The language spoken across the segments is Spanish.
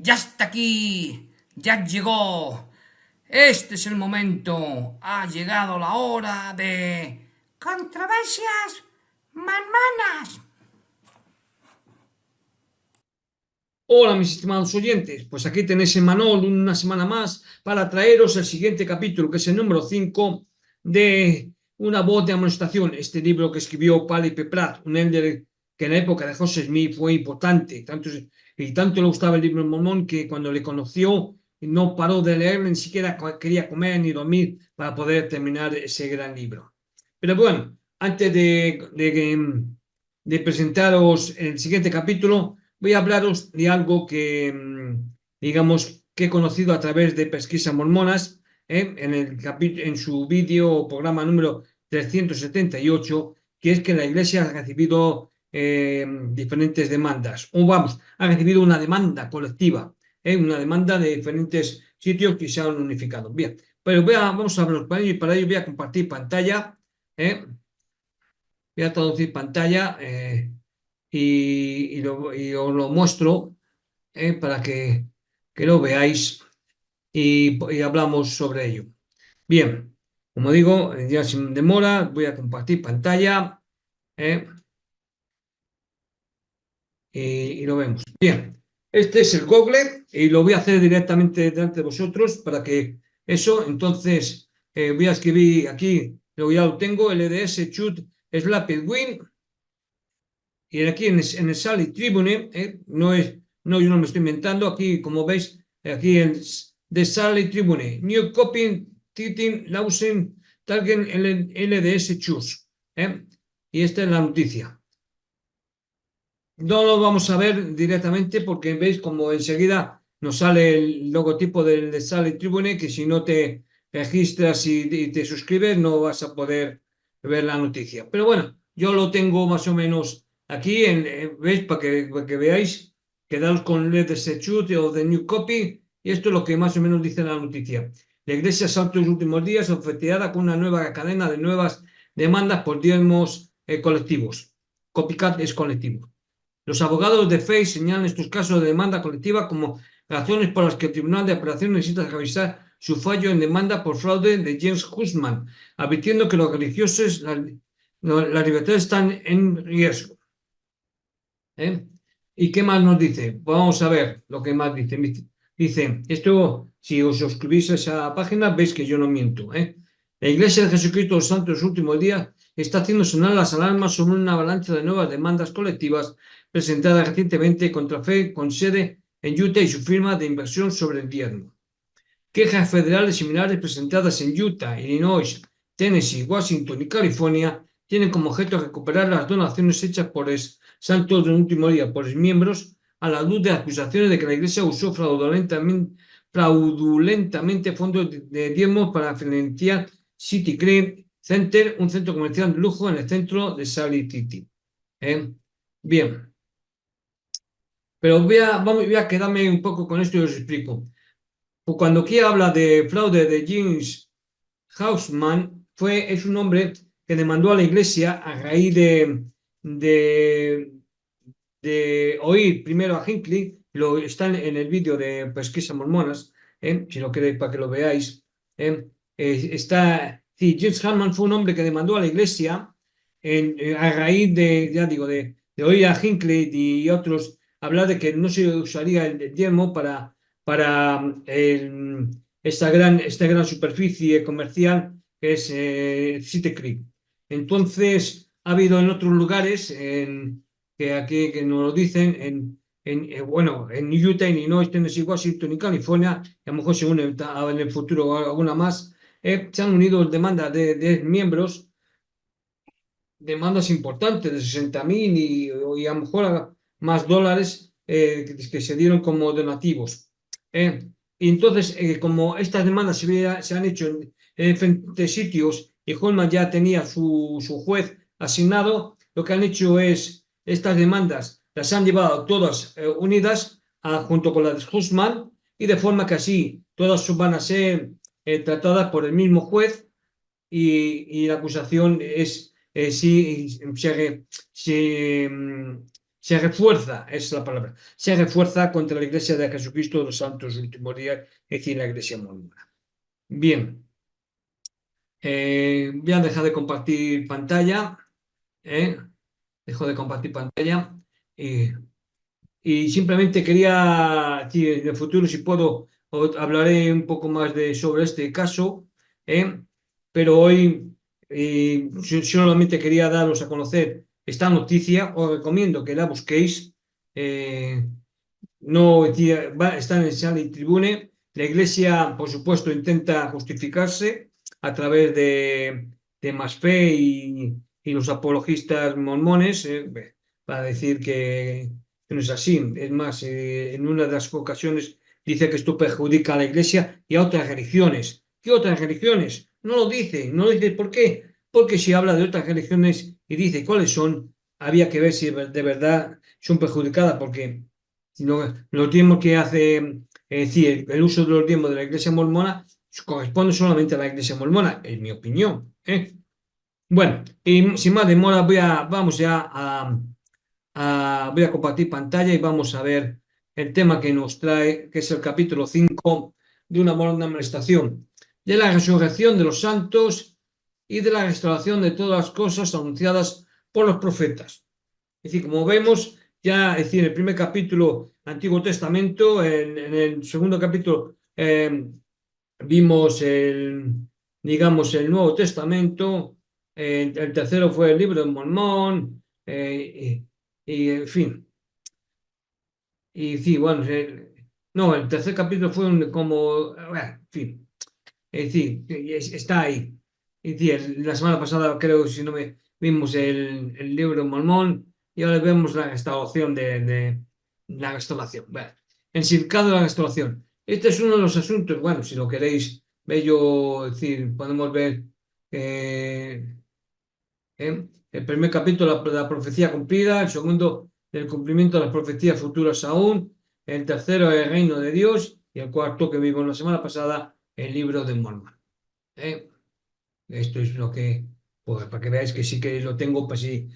Ya está aquí, ya llegó. Este es el momento. Ha llegado la hora de controversias manmanas. Hola, mis estimados oyentes. Pues aquí tenéis en Manol una semana más para traeros el siguiente capítulo, que es el número 5 de Una voz de amonestación. Este libro que escribió Paddy Peprat, un elder que en la época de José Smith fue importante. Tanto le gustaba el libro Mormón que cuando le conoció no paró de leerlo, ni siquiera quería comer ni dormir para poder terminar ese gran libro. Pero bueno, antes de presentaros el siguiente capítulo, voy a hablaros de algo que, digamos, que he conocido a través de pesquisas mormonas, en su vídeo o programa número 378, que es que la Iglesia ha recibido diferentes demandas, o vamos, ha recibido una demanda colectiva, una demanda de diferentes sitios que se han unificado. Bien, pero vamos a hablar para ello voy a compartir pantalla, ¿eh? Voy a traducir pantalla y os lo muestro para que lo veáis y hablamos sobre ello. Bien, como digo, ya sin demora, voy a compartir pantalla eh, y lo vemos. Bien, este es el Google y lo voy a hacer directamente delante de vosotros para que eso, entonces voy a escribir aquí, luego ya lo tengo, LDS Chut Slapid Win. Y aquí en el Sally Tribune, no, yo no me estoy inventando, aquí como veis, aquí en The Sally Tribune, New Copy, Titin, Lausen, Talgen, LDS Chus. Y esta es la noticia. No lo vamos a ver directamente porque veis como enseguida nos sale el logotipo del The Sally Tribune, que si no te registras y te suscribes no vas a poder ver la noticia. Pero bueno, yo lo tengo más o menos aquí, ¿veis? Para que veáis, quedaos con Let the Shoot o The New Copy, y esto es lo que más o menos dice la noticia. La Iglesia Santo en los últimos días ofrecerá con una nueva cadena de nuevas demandas por diezmos colectivos. Copycat es colectivo. Los abogados de FEI señalan estos casos de demanda colectiva como razones por las que el Tribunal de Apelación necesita revisar su fallo en demanda por fraude de James Hussman, advirtiendo que los religiosos, la libertad están en riesgo. ¿Y qué más nos dice? Vamos a ver lo que más dice. Dice, esto, si os suscribís a esa página, veis que yo no miento. La Iglesia de Jesucristo de los Santos de los últimos días está haciendo sonar las alarmas sobre una avalancha de nuevas demandas colectivas presentadas recientemente contra FED con sede en Utah y su firma de inversión sobre el diezmo. Quejas federales similares presentadas en Utah, Illinois, Tennessee, Washington y California tienen como objeto recuperar las donaciones hechas por santos del último día por miembros a la luz de acusaciones de que la Iglesia usó fraudulentamente fondos de diezmos para financiar City Creek Center, un centro comercial de lujo en el centro de Sally City. Bien, pero voy a quedarme un poco con esto y os explico. Cuando aquí habla de fraude de James Haussmann, es un hombre que demandó a la iglesia a raíz de, de oír primero a Hinckley, está en el vídeo de Pesquisas Mormonas, si lo queréis para que lo veáis. Sí, James Haussmann fue un hombre que demandó a la iglesia a raíz ya digo, de oír a Hinckley y otros hablar de que no se usaría el diezmo para esta gran superficie comercial que es City Creek. Entonces, ha habido en otros lugares, que aquí que nos lo dicen, bueno, en Utah, Illinois, Tennessee, Washington y California, y a lo mejor se une en el futuro alguna más, se han unido demandas de miembros, demandas importantes de 60.000 y a lo mejor más dólares que se dieron como donativos. Y entonces, como estas demandas se han hecho en diferentes sitios y Holman ya tenía su juez asignado, lo que han hecho es estas demandas las han llevado todas unidas junto con las de Hussman y de forma que así todas van a ser tratadas por el mismo juez y la acusación es si se se refuerza, es la palabra, se refuerza contra la Iglesia de Jesucristo de los Santos Últimos Días, es decir, la Iglesia mormona. Bien, voy a dejar de compartir pantalla, ¿eh? Dejo de compartir pantalla y simplemente quería, sí, en el futuro, si puedo, hablaré un poco más sobre este caso, ¿eh? Pero hoy solamente quería daros a conocer esta noticia. Os recomiendo que la busquéis. No, está en el Sunday Tribune. La Iglesia, por supuesto, intenta justificarse a través de Más Fe y los apologistas mormones, para decir que no es así. Es más, en una de las ocasiones dice que esto perjudica a la Iglesia y a otras religiones. ¿Qué otras religiones? No lo dice, no lo dice. ¿Por qué? Porque si habla de otras religiones y dice cuáles son, había que ver si de verdad son perjudicadas, porque los diezmos que hace, es decir, el uso de los diezmos de la Iglesia mormona corresponde solamente a la Iglesia mormona, en mi opinión, ¿eh? Bueno, y sin más demora, vamos ya voy a compartir pantalla y vamos a ver el tema que nos trae, que es el capítulo 5 de una buena amonestación, de la resurrección de los santos y de la restauración de todas las cosas anunciadas por los profetas. Es decir, como vemos, ya, es decir, en el primer capítulo, Antiguo Testamento, en el segundo capítulo vimos digamos, el Nuevo Testamento, el tercero fue el libro de Mormón, en fin, y sí, bueno, no, el tercer capítulo fue como, bueno, en fin, es decir, está ahí. Es decir, la semana pasada creo, si no me vimos el libro de Mormón y ahora vemos la restauración de la restauración. Bueno, el significado de la restauración. Este es uno de los asuntos, bueno, si lo queréis ver yo, es decir, podemos ver eh, el primer capítulo, la profecía cumplida, el segundo, el cumplimiento de las profecías futuras aún, el tercero, el reino de Dios, y el cuarto, que vimos la semana pasada, el libro de Mormón. Esto es lo que, pues, para que veáis que sí que lo tengo, sí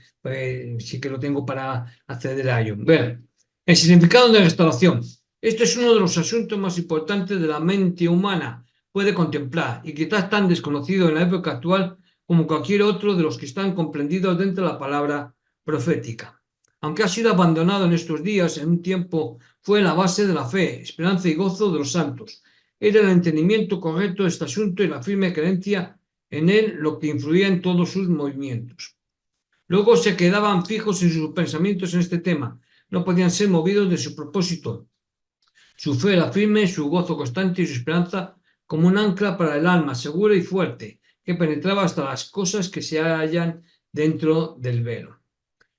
que lo tengo para acceder a ello. Ver, el significado de la restauración. Esto es uno de los asuntos más importantes de la mente humana puede contemplar y quizás tan desconocido en la época actual como cualquier otro de los que están comprendidos dentro de la palabra profética. Aunque ha sido abandonado en estos días, en un tiempo fue la base de la fe, esperanza y gozo de los santos. Era el entendimiento correcto de este asunto y la firme creencia en él lo que influía en todos sus movimientos. Luego se quedaban fijos en sus pensamientos en este tema, no podían ser movidos de su propósito. Su fe era firme, su gozo constante y su esperanza como un ancla para el alma, segura y fuerte, que penetraba hasta las cosas que se hallan dentro del velo.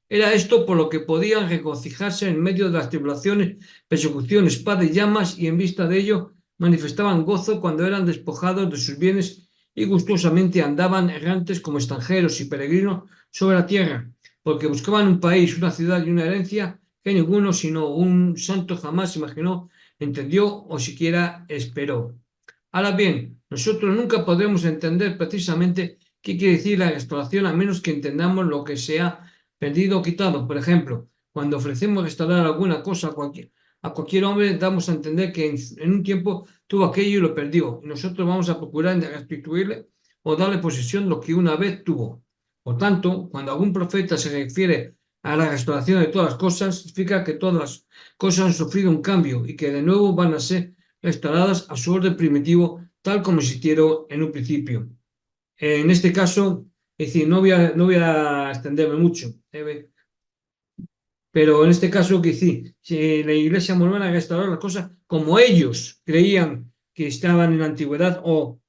Era esto por lo que podían regocijarse en medio de las tribulaciones, persecuciones, espada y llamas, y en vista de ello manifestaban gozo cuando eran despojados de sus bienes y gustosamente andaban errantes como extranjeros y peregrinos sobre la tierra, porque buscaban un país, una ciudad y una herencia que ninguno sino un santo jamás imaginó, entendió o siquiera esperó. Ahora bien, nosotros nunca podremos entender precisamente qué quiere decir la restauración a menos que entendamos lo que se ha perdido o quitado. Por ejemplo, cuando ofrecemos restaurar alguna cosa a cualquier hombre, damos a entender que en un tiempo tuvo aquello y lo perdió. Y nosotros vamos a procurar restituirle o darle posesión de lo que una vez tuvo. Por tanto, cuando algún profeta se refiere a la restauración de todas las cosas, significa que todas las cosas han sufrido un cambio y que de nuevo van a ser restauradas a su orden primitivo, tal como existieron en un principio. En este caso, es decir, no voy a extenderme mucho, pero en este caso, que sí, si la Iglesia mormona restauró las cosas como ellos creían que estaban en la antigüedad o,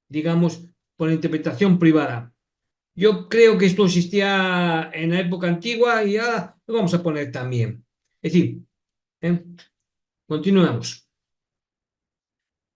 digamos, por interpretación privada. Yo creo que esto existía en la época antigua y ahora lo vamos a poner también. Es decir, ¿eh? Continuamos.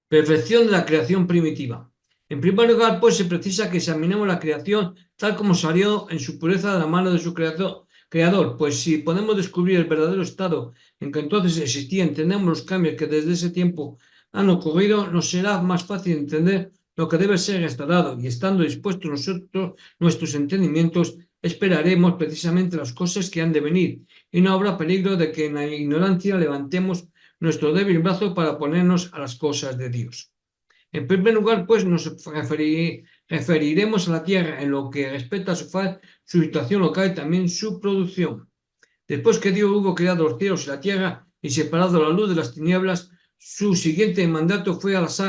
Perfección de la creación primitiva. En primer lugar, pues se precisa que examinemos la creación tal como salió en su pureza de la mano de su creador, pues si podemos descubrir el verdadero estado en que entonces existía, entendemos los cambios que desde ese tiempo han ocurrido, nos será más fácil entender lo que debe ser restaurado y estando dispuestos nosotros, nuestros entendimientos, esperaremos precisamente las cosas que han de venir, y no habrá peligro de que en la ignorancia levantemos nuestro débil brazo para ponernos a las cosas de Dios. En primer lugar, pues, nos referiremos a la tierra en lo que respecta a su faz, su situación local y también su producción. Después que Dios hubo creado los cielos y la tierra y separado la luz de las tinieblas, su siguiente mandato fue a las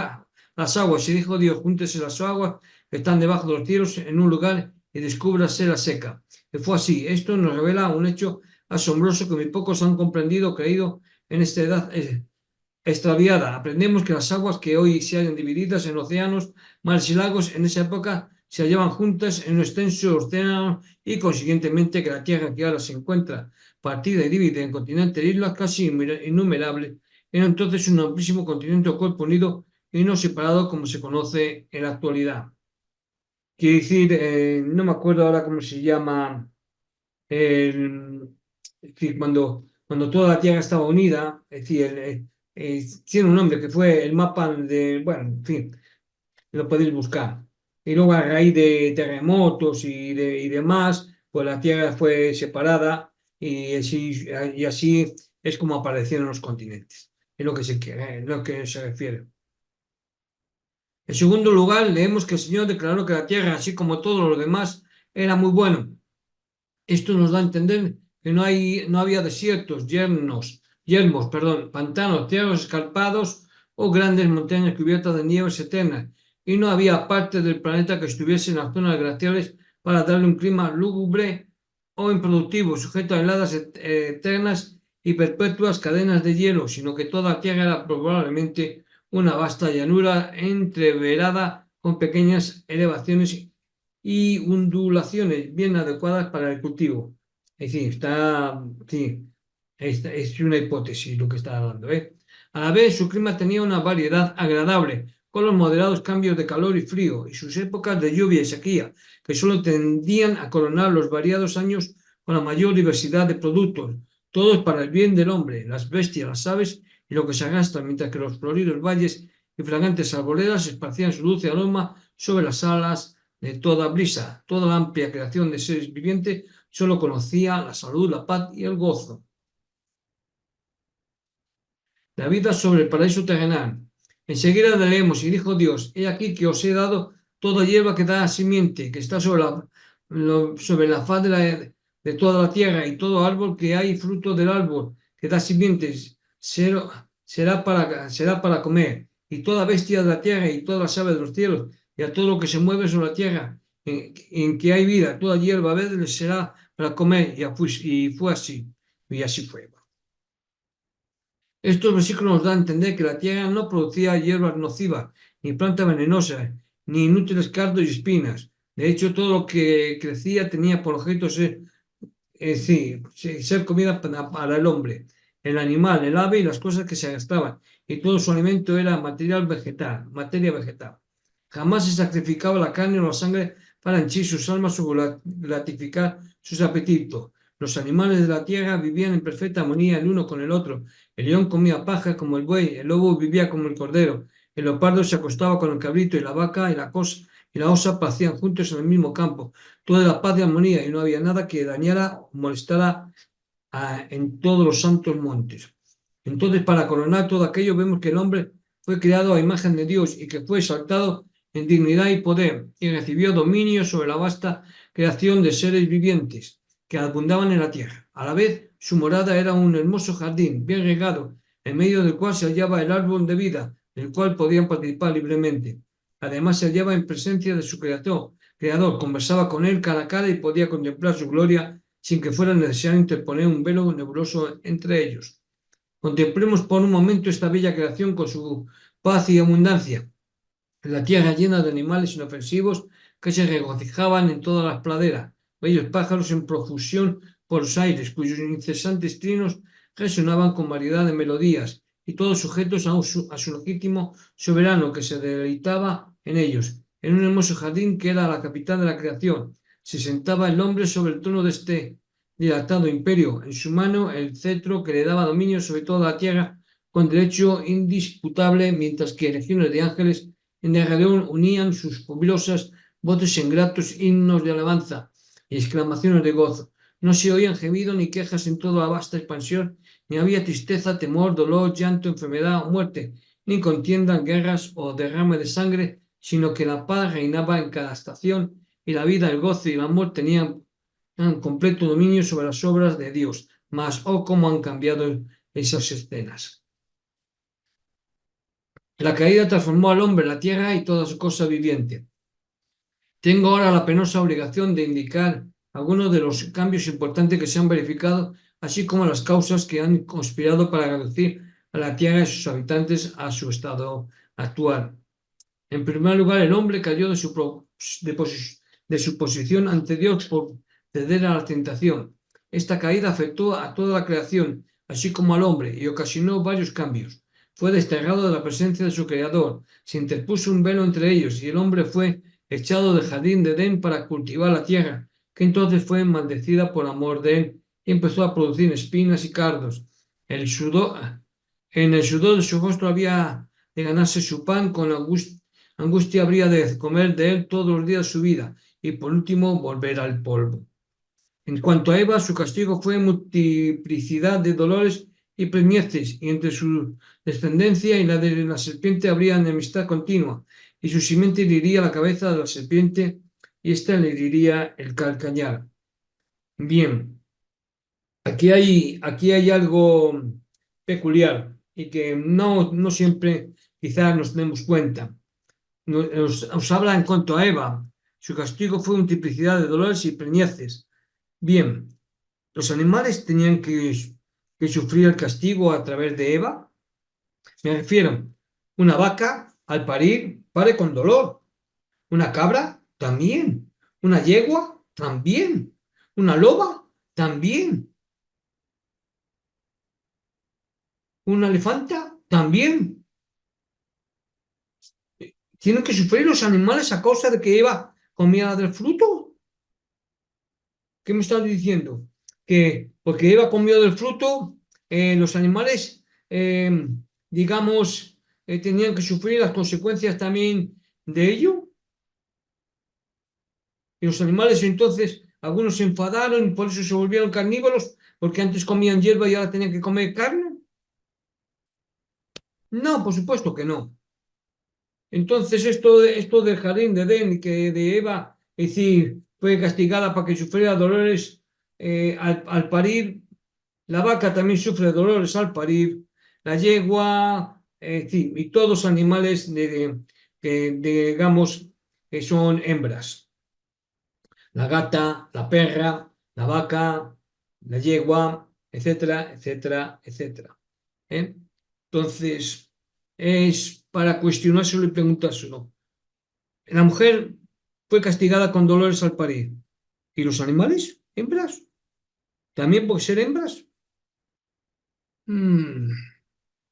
aguas, y dijo Dios: júntese las aguas que están debajo de los cielos en un lugar y descúbrase la seca. Y fue así. Esto nos revela un hecho asombroso que muy pocos han comprendido o creído en esta edad extraviada. Aprendemos que las aguas que hoy se hallan divididas en océanos, mares y lagos, en esa época se hallaban juntas en un extenso océano, y consiguientemente que la tierra que ahora se encuentra partida y dividida en continentes e islas casi innumerables era entonces un amplísimo continente o cuerpo unido y no separado como se conoce en la actualidad. Quiere decir, no me acuerdo ahora cómo se llama, es decir, cuando toda la Tierra estaba unida, es decir, tiene un nombre que fue el mapa de, bueno, en fin, lo podéis buscar. Y luego a raíz de terremotos y demás, pues la Tierra fue separada y así es como aparecieron los continentes. Es lo que se quiere, es lo que se refiere. En segundo lugar, leemos que el Señor declaró que la Tierra, así como todo lo demás, era muy bueno. Esto nos da a entender que no había desiertos, pantanos, tierras escarpados o grandes montañas cubiertas de nieves eternas, y no había parte del planeta que estuviese en las zonas glaciares para darle un clima lúgubre o improductivo, sujeto a heladas eternas y perpetuas cadenas de hielo, sino que toda la Tierra era probablemente una vasta llanura entreverada con pequeñas elevaciones y ondulaciones bien adecuadas para el cultivo. Es decir, es una hipótesis lo que está dando, ¿eh? A la vez, su clima tenía una variedad agradable, con los moderados cambios de calor y frío, y sus épocas de lluvia y sequía, que solo tendían a coronar los variados años con la mayor diversidad de productos, todos para el bien del hombre, las bestias, las aves y lo que se arrastra, mientras que los floridos valles y fragantes arboledas esparcían su dulce aroma sobre las alas de toda brisa. Toda la amplia creación de seres vivientes solo conocía la salud, la paz y el gozo. La vida sobre el paraíso terrenal. Enseguida leemos: y dijo Dios: he aquí que os he dado toda hierba que da simiente, que está sobre la faz de toda la tierra, y todo árbol que hay fruto del árbol que da simientes será para comer, y toda bestia de la tierra y todas las aves de los cielos y a todo lo que se mueve sobre la tierra en que hay vida, toda hierba verde les será para comer, y fue así, y así fue. Estos versículos nos dan a entender que la tierra no producía hierbas nocivas, ni plantas venenosas, ni inútiles cardos y espinas. De hecho, todo lo que crecía tenía por objeto ser comida para el hombre, el animal, el ave y las cosas que se gastaban, y todo su alimento era materia vegetal. Jamás se sacrificaba la carne o la sangre para henchir sus almas o gratificar sus apetitos. Los animales de la tierra vivían en perfecta armonía el uno con el otro. El león comía paja como el buey, el lobo vivía como el cordero, el leopardo se acostaba con el cabrito, y la vaca y la osa pacían juntos en el mismo campo. Toda la paz y armonía, y no había nada que dañara o molestara en todos los santos montes. Entonces, para coronar todo aquello, vemos que el hombre fue creado a imagen de Dios y que fue exaltado en dignidad y poder, y recibió dominio sobre la vasta creación de seres vivientes que abundaban en la tierra. A la vez, su morada era un hermoso jardín bien regado, en medio del cual se hallaba el árbol de vida, del cual podían participar libremente. Además, se hallaba en presencia de su creador, conversaba con él cara a cara y podía contemplar su gloria sin que fuera necesario interponer un velo nebuloso entre ellos. Contemplemos por un momento esta bella creación con su paz y abundancia. La tierra llena de animales inofensivos que se regocijaban en todas las praderas, bellos pájaros en profusión por los aires, cuyos incesantes trinos resonaban con variedad de melodías, y todos sujetos a su legítimo soberano que se deleitaba en ellos. En un hermoso jardín que era la capital de la creación, se sentaba el hombre sobre el trono de este dilatado imperio, en su mano el cetro que le daba dominio sobre toda la tierra con derecho indisputable, mientras que legiones de ángeles en derredor unían sus jubilosas voces en gratos himnos de alabanza. y exclamaciones de gozo. No se oían gemidos ni quejas en toda la vasta expansión, ni había tristeza, temor, dolor, llanto, enfermedad o muerte, ni contiendas, guerras o derrame de sangre, sino que la paz reinaba en cada estación y la vida, el gozo y el amor tenían un completo dominio sobre las obras de Dios. Mas, oh, cómo han cambiado esas escenas. La caída transformó al hombre, la tierra y toda su cosa viviente. Tengo ahora la penosa obligación de indicar algunos de los cambios importantes que se han verificado, así como las causas que han conspirado para reducir a la tierra y sus habitantes a su estado actual. En primer lugar, el hombre cayó de su posición ante Dios por ceder a la tentación. Esta caída afectó a toda la creación, así como al hombre, y ocasionó varios cambios. Fue desterrado de la presencia de su Creador, se interpuso un velo entre ellos, y el hombre fue echado del jardín de Edén para cultivar la tierra, que entonces fue maldecida por amor de él, y empezó a producir espinas y cardos. En el sudor de su rostro había de ganarse su pan, con angustia habría de comer de él todos los días de su vida, y por último volver al polvo. En cuanto a Eva, su castigo fue multiplicidad de dolores y preñeces, y entre su descendencia y la de la serpiente habría enemistad continua, y su simiente heriría la cabeza de la serpiente, y ésta le heriría el calcañar. Bien, aquí hay algo peculiar y que no siempre quizás nos demos cuenta. Nos habla en cuanto a Eva. Su castigo fue multiplicidad de dolores y preñeces. Bien, ¿los animales tenían que sufrir el castigo a través de Eva? Me refiero, una vaca al parir pare con dolor, una cabra también, una yegua también, una loba también, una elefanta también. ¿Tienen que sufrir los animales a causa de que Eva comía del fruto? ¿Qué me estás diciendo? Que porque Eva comió del fruto, los animales, digamos, tenían que sufrir las consecuencias también de ello. Y los animales entonces, algunos se enfadaron y por eso se volvieron carnívoros, porque antes comían hierba y ahora tenían que comer carne. No, por supuesto que no. Entonces, esto del jardín de Edén, que de Eva, es decir, fue castigada para que sufriera dolores al parir. La vaca también sufre dolores al parir, la yegua, sí, y todos los animales que digamos que son hembras. La gata, la perra, la vaca, la yegua, etcétera, etcétera, etcétera. ¿Eh? Entonces, es para cuestionárselo y preguntárselo. La mujer fue castigada con dolores al parir. ¿Y los animales? ¿Hembras? ¿También por ser hembras?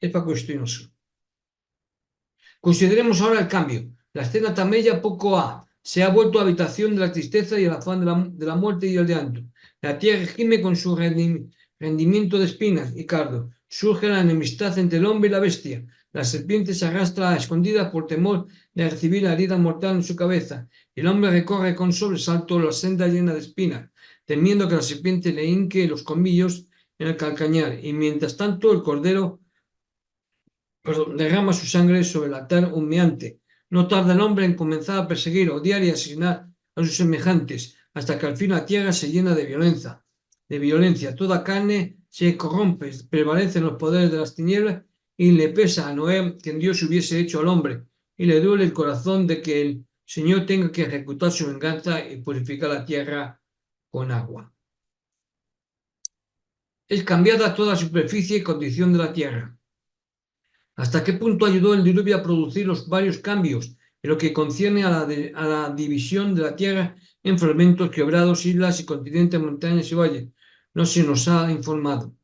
Es para cuestionarse. Consideremos ahora el cambio. La escena tamella poco ha. Se ha vuelto habitación de la tristeza y el afán de la muerte y el llanto. La tierra gime con su rendimiento de espinas y cardo. Surge la enemistad entre el hombre y la bestia. La serpiente se arrastra a escondida por temor de recibir la herida mortal en su cabeza. El hombre recorre con sobresalto la senda llena de espinas, temiendo que la serpiente le hinque los colmillos en el calcañar. Y mientras tanto el cordero derrama su sangre sobre el altar humeante. No tarda el hombre en comenzar a perseguir, odiar y asesinar a sus semejantes, hasta que al fin la tierra se llena de violencia. De violencia, toda carne se corrompe, prevalecen los poderes de las tinieblas y le pesa a Noé que Dios hubiese hecho al hombre, y le duele el corazón de que el Señor tenga que ejecutar su venganza y purificar la tierra con agua. Es cambiada toda la superficie y condición de la tierra. ¿Hasta qué punto ayudó el diluvio a producir los varios cambios en lo que concierne a la división de la Tierra en fragmentos, quebrados, islas y continentes, montañas y valles? No se nos ha informado.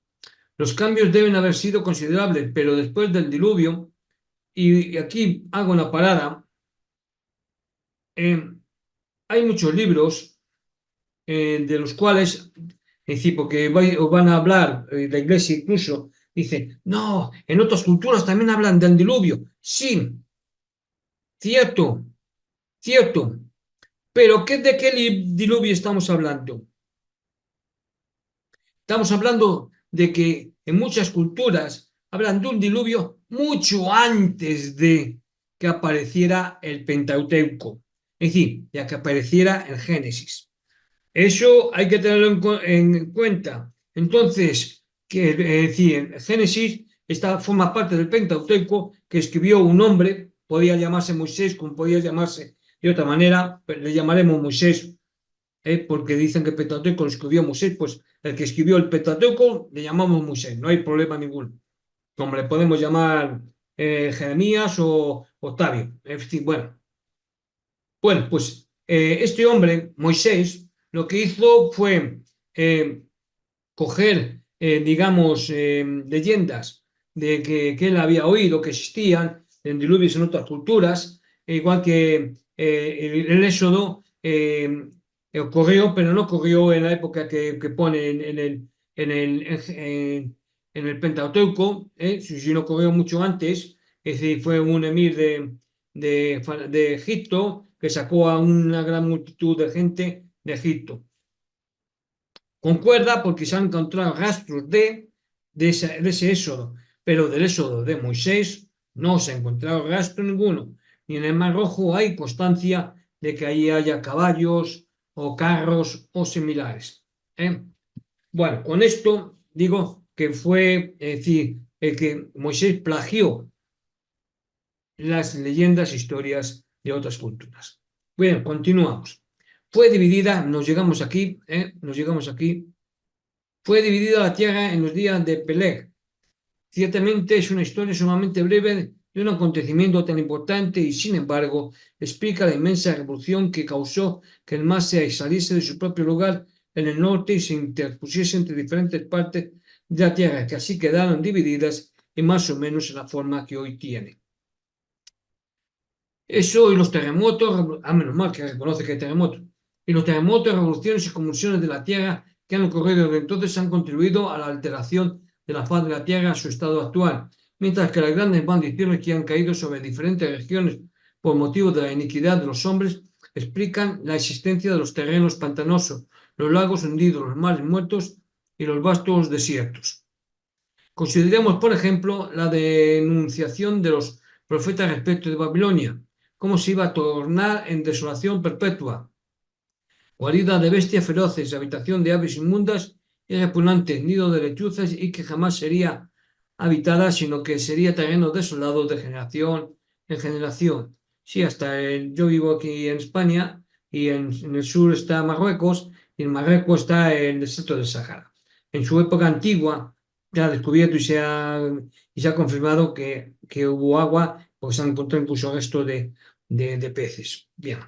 Los cambios deben haber sido considerables, pero después del diluvio, y aquí hago una parada, hay muchos libros de los cuales, es decir, porque os van a hablar, la iglesia incluso, dice, no, en otras culturas también hablan del diluvio. Sí, cierto, cierto, Pero ¿de qué diluvio estamos hablando? Estamos hablando de que en muchas culturas hablan de un diluvio mucho antes de que apareciera el Pentateuco, es decir, de que apareciera el Génesis. Eso hay que tenerlo en cuenta. Entonces, es decir, en Génesis forma parte del Pentateuco que escribió un hombre, podía llamarse Moisés, como podía llamarse de otra manera, pero le llamaremos Moisés, porque dicen que el Pentateuco lo escribió Moisés, pues el que escribió el Pentateuco le llamamos Moisés, no hay problema ninguno. Como le podemos llamar Jeremías o Octavio. En fin, bueno, pues este hombre, Moisés, lo que hizo fue eh, coger, digamos, leyendas que él había oído que existían en diluvios en otras culturas, igual que el Éxodo ocurrió, pero no ocurrió en la época que pone en el Pentateuco, sino ocurrió mucho antes, es decir, fue un emir de Egipto que sacó a una gran multitud de gente de Egipto. Concuerda porque se han encontrado rastros de ese éxodo, pero del éxodo de Moisés no se ha encontrado rastro ninguno. Ni en el Mar Rojo hay constancia de que ahí haya caballos o carros o similares. ¿eh? Bueno, con esto digo que fue, es decir, el que Moisés plagió las leyendas e historias de otras culturas. Bien, continuamos. Fue dividida, nos llegamos aquí. Fue dividida la tierra en los días de Peleg. Ciertamente es una historia sumamente breve de un acontecimiento tan importante y, sin embargo, explica la inmensa revolución que causó que el mar se saliese de su propio lugar en el norte y se interpusiese entre diferentes partes de la tierra, que así quedaron divididas y más o menos en la forma que hoy tiene. Eso y los terremotos, a menos mal que reconoce que hay terremotos, y los terremotos, revoluciones y convulsiones de la tierra que han ocurrido desde entonces han contribuido a la alteración de la faz de la tierra a su estado actual, mientras que las grandes maldiciones que han caído sobre diferentes regiones por motivo de la iniquidad de los hombres explican la existencia de los terrenos pantanosos, los lagos hundidos, los mares muertos y los vastos desiertos. Consideremos, por ejemplo, la denunciación de los profetas respecto de Babilonia, cómo se iba a tornar en desolación perpetua, guarida de bestias feroces, habitación de aves inmundas y repugnantes, nido de lechuzas y que jamás sería habitada, sino que sería terreno desolado de generación en generación. Sí, yo vivo aquí en España y en el sur está Marruecos y en Marruecos está el desierto del Sahara. En su época antigua se ha descubierto y se ha confirmado que hubo agua, porque se han encontrado incluso restos de peces. Bien.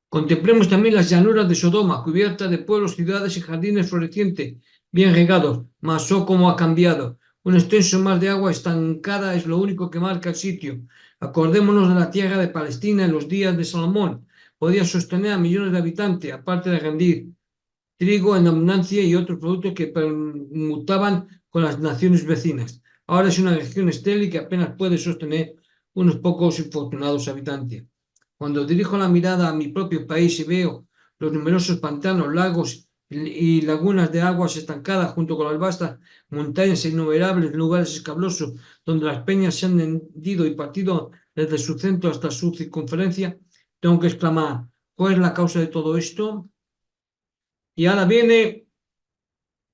Contemplemos también las llanuras de Sodoma, cubiertas de pueblos, ciudades y jardines florecientes, bien regados, mas oh cómo ha cambiado. Un extenso mar de agua estancada es lo único que marca el sitio. Acordémonos de la tierra de Palestina en los días de Salomón. Podía sostener a millones de habitantes, aparte de rendir trigo en abundancia y otros productos que permutaban con las naciones vecinas. Ahora es una región estéril que apenas puede sostener unos pocos infortunados habitantes. Cuando dirijo la mirada a mi propio país y veo los numerosos pantanos, lagos y lagunas de aguas estancadas junto con las vastas montañas e innumerables lugares escabrosos donde las peñas se han hendido y partido desde su centro hasta su circunferencia, tengo que exclamar, ¿cuál es la causa de todo esto? Y ahora viene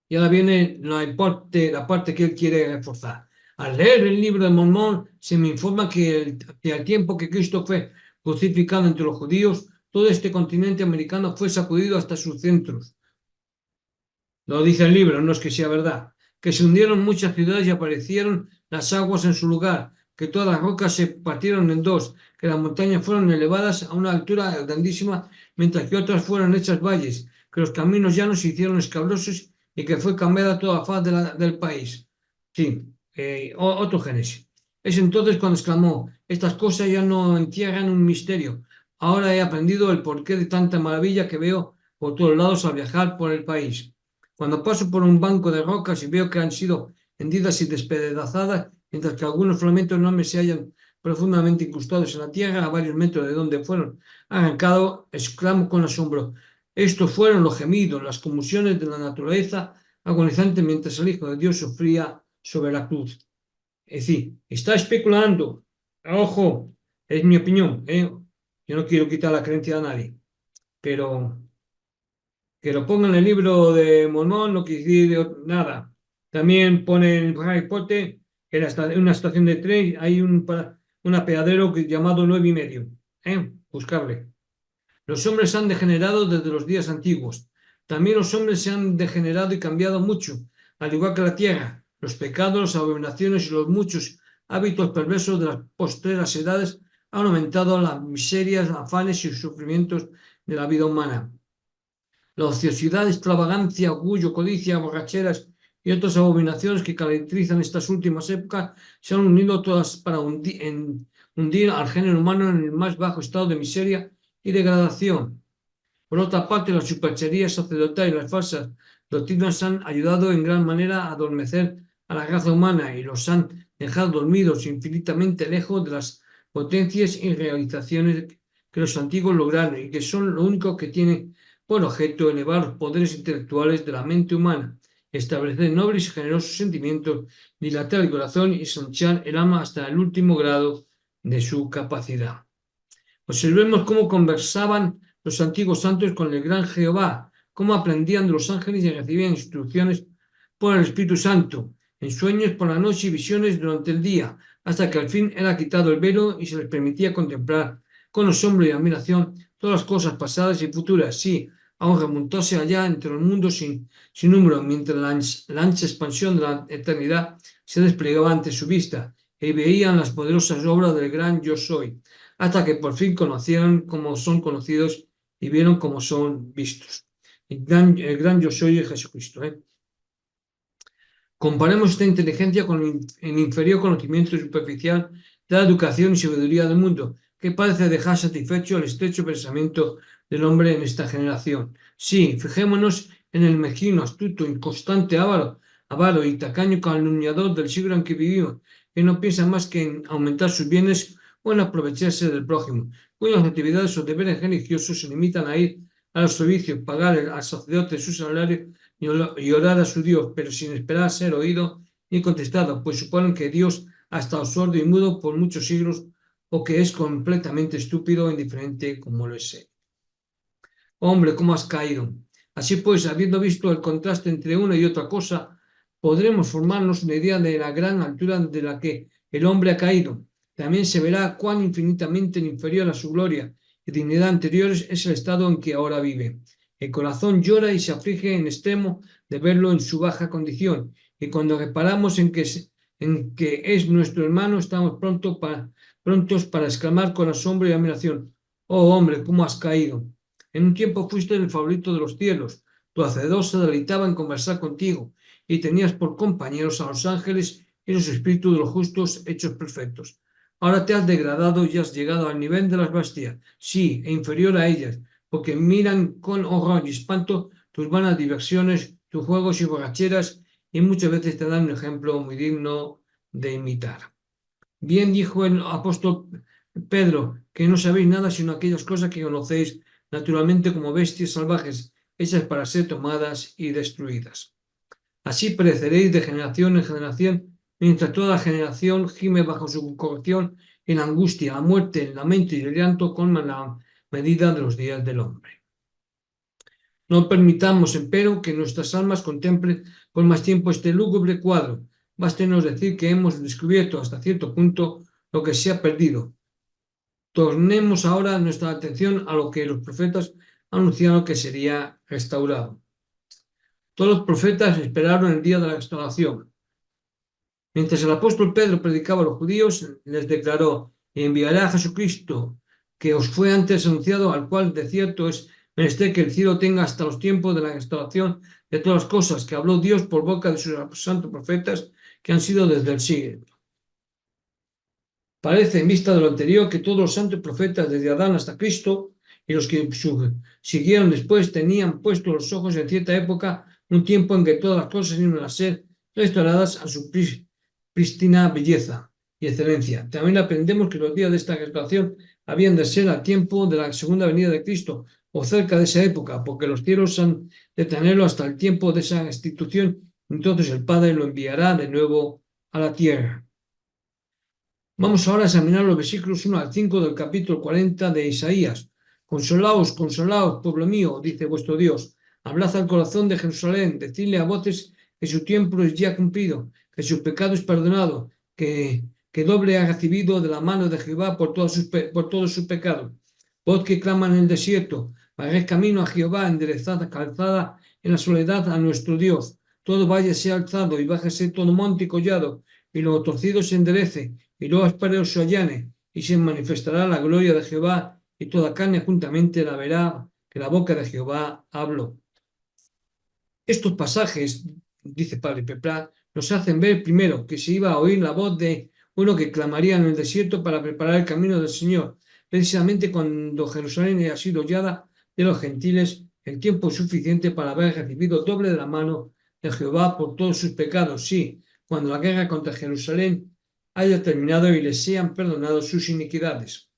la parte que él quiere reforzar. Al leer el libro de Mormón, se me informa que al tiempo que Cristo fue crucificado entre los judíos, todo este continente americano fue sacudido hasta sus centros. Lo dice el libro, no es que sea verdad. Que se hundieron muchas ciudades y aparecieron las aguas en su lugar, que todas las rocas se partieron en dos, que las montañas fueron elevadas a una altura grandísima, mientras que otras fueron hechas valles, que los caminos llanos se hicieron escabrosos y que fue cambiada toda la faz del país. Sí, otro Génesis. Es entonces cuando exclamó, estas cosas ya no encierran un misterio. Ahora he aprendido el porqué de tanta maravilla que veo por todos lados al viajar por el país. Cuando paso por un banco de rocas y veo que han sido hendidas y despedazadas, mientras que algunos fragmentos no me se hallan profundamente incrustados en la tierra a varios metros de donde fueron arrancados, exclamó con asombro. Estos fueron los gemidos, las convulsiones de la naturaleza agonizante mientras el Hijo de Dios sufría sobre la cruz. Es decir, está especulando. Ojo, es mi opinión, ¿eh? Yo no quiero quitar la creencia de nadie, pero que lo ponga en el libro de Mormón no quiere decir nada. También pone en Harry Potter que en una estación de tren hay un apeadero llamado 9 y medio. Buscable. Los hombres han degenerado desde los días antiguos. También los hombres se han degenerado y cambiado mucho, al igual que la tierra. Los pecados, las abominaciones y los muchos hábitos perversos de las postreras edades han aumentado las miserias, afanes y sufrimientos de la vida humana. La ociosidad, extravagancia, orgullo, codicia, borracheras y otras abominaciones que caracterizan estas últimas épocas se han unido todas para hundir al género humano en el más bajo estado de miseria y degradación. Por otra parte, la superchería sacerdotal y las falsas doctrinas han ayudado en gran manera a adormecer a la raza humana y los han dejado dormidos infinitamente lejos de las potencias y realizaciones que los antiguos lograron y que son lo único que tienen por objeto elevar los poderes intelectuales de la mente humana, establecer nobles y generosos sentimientos, dilatar el corazón y ensanchar el alma hasta el último grado de su capacidad. Observemos cómo conversaban los antiguos santos con el gran Jehová, cómo aprendían de los ángeles y recibían instrucciones por el Espíritu Santo, en sueños por la noche y visiones durante el día, hasta que al fin era quitado el velo y se les permitía contemplar con asombro y admiración todas las cosas pasadas y futuras, sí, aún remontóse allá entre los mundos sin número, mientras la ancha expansión de la eternidad se desplegaba ante su vista, y veían las poderosas obras del gran Yo Soy, hasta que por fin conocieron como son conocidos y vieron como son vistos. El gran Yo Soy es Jesucristo. Comparemos esta inteligencia con el inferior conocimiento superficial de la educación y sabiduría del mundo, que parece dejar satisfecho el estrecho pensamiento del hombre en esta generación. Sí, fijémonos en el mezquino, astuto, inconstante, avaro y tacaño calumniador del siglo en que vivimos, que no piensa más que en aumentar sus bienes o en aprovecharse del prójimo, cuyas actividades o deberes religiosos se limitan a ir a los servicios, pagar al sacerdote su salario y orar a su Dios, pero sin esperar ser oído ni contestado, pues suponen que Dios ha estado sordo y mudo por muchos siglos o que es completamente estúpido o indiferente como lo es él. Hombre, ¿cómo has caído? Así pues, habiendo visto el contraste entre una y otra cosa, podremos formarnos una idea de la gran altura de la que el hombre ha caído. También se verá cuán infinitamente inferior a su gloria y dignidad anteriores es el estado en que ahora vive. El corazón llora y se aflige en extremo de verlo en su baja condición, y cuando reparamos en que es nuestro hermano, estamos prontos para exclamar con asombro y admiración: «Oh hombre, ¿cómo has caído? En un tiempo fuiste el favorito de los cielos, tu hacedor se deleitaba en conversar contigo, y tenías por compañeros a los ángeles y los espíritus de los justos hechos perfectos. Ahora te has degradado y has llegado al nivel de las bestias, sí, e inferior a ellas, porque miran con horror y espanto tus vanas diversiones, tus juegos y borracheras, y muchas veces te dan un ejemplo muy digno de imitar». Bien dijo el apóstol Pedro, que no sabéis nada sino aquellas cosas que conocéis naturalmente como bestias salvajes, hechas para ser tomadas y destruidas. Así pereceréis de generación en generación, mientras toda generación gime bajo su corrupción y la angustia, la muerte, el lamento y el llanto colman la medida de los días del hombre. No permitamos, empero, que nuestras almas contemplen por más tiempo este lúgubre cuadro. Bástenos decir que hemos descubierto hasta cierto punto lo que se ha perdido. Tornemos ahora nuestra atención a lo que los profetas anunciaron que sería restaurado. Todos los profetas esperaron el día de la restauración. Mientras el apóstol Pedro predicaba a los judíos, les declaró: «Enviaré a Jesucristo, que os fue antes anunciado, al cual de cierto es menester que el cielo tenga hasta los tiempos de la restauración de todas las cosas, que habló Dios por boca de sus santos profetas, que han sido desde el siglo». Parece, en vista de lo anterior, que todos los santos profetas, desde Adán hasta Cristo, y los que siguieron después, tenían puestos los ojos en cierta época, un tiempo en que todas las cosas iban a ser restauradas a su prístina belleza. y excelencia. También aprendemos que los días de esta restauración habían de ser al tiempo de la segunda venida de Cristo o cerca de esa época, porque los cielos han de tenerlo hasta el tiempo de esa institución. Entonces el Padre lo enviará de nuevo a la tierra. Vamos ahora a examinar los versículos 1 al 5 del capítulo 40 de Isaías. Consolaos, consolaos, pueblo mío, dice vuestro Dios. Hablad al corazón de Jerusalén, decidle a voces que su tiempo es ya cumplido, que su pecado es perdonado, que doble ha recibido de la mano de Jehová por todos sus pecados. Voz que clama en el desierto, barred camino a Jehová, enderezad calzada en la soledad a nuestro Dios. Todo valle sea alzado y bájese todo monte y collado, y lo torcido se enderece y lo áspero se allane, y se manifestará la gloria de Jehová, y toda carne juntamente la verá, que la boca de Jehová habló. Estos pasajes, dice Padre Peplá, nos hacen ver primero que se iba a oír la voz de uno que clamaría en el desierto para preparar el camino del Señor. Precisamente cuando Jerusalén haya sido hollada de los gentiles, el tiempo suficiente para haber recibido doble de la mano de Jehová por todos sus pecados. Sí, cuando la guerra contra Jerusalén haya terminado y les sean perdonados sus iniquidades.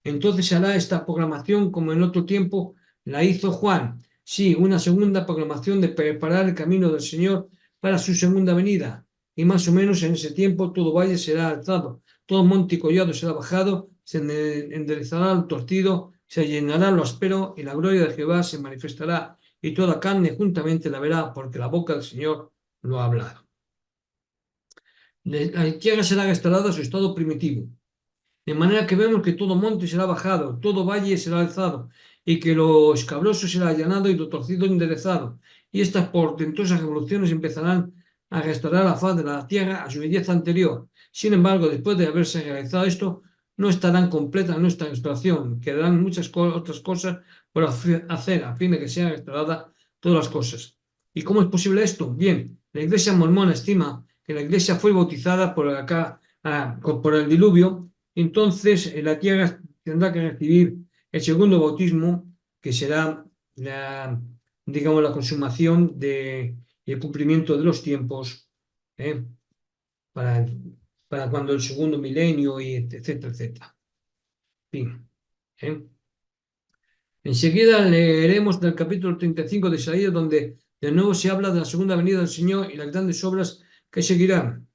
Entonces hará esta proclamación como en otro tiempo la hizo Juan. Sí, una segunda proclamación de preparar el camino del Señor para su segunda venida. Y más o menos en ese tiempo todo valle será alzado, todo monte y collado será bajado, se enderezará el torcido, se llenará lo áspero y la gloria de Jehová se manifestará y toda carne juntamente la verá porque la boca del Señor lo ha hablado. La tierra será restaurada a su estado primitivo. De manera que vemos que todo monte será bajado, todo valle será alzado, y que lo escabroso será allanado y lo torcido enderezado. Y estas portentosas revoluciones empezarán a restaurar la faz de la tierra a su belleza anterior. Sin embargo, después de haberse realizado esto, no estarán completas nuestra restauración. Quedarán muchas otras cosas por hacer a fin de que sean restauradas todas las cosas. ¿Y cómo es posible esto? Bien, la Iglesia mormona estima que la Iglesia fue bautizada por el diluvio. Entonces la tierra tendrá que recibir el segundo bautismo, que será digamos, la consumación y el cumplimiento de los tiempos, ¿eh? para, para cuando el segundo milenio, y etcétera, etcétera. Fin, ¿eh? Enseguida leeremos del capítulo 35 de Isaías, donde de nuevo se habla de la segunda venida del Señor y las grandes obras que seguirán.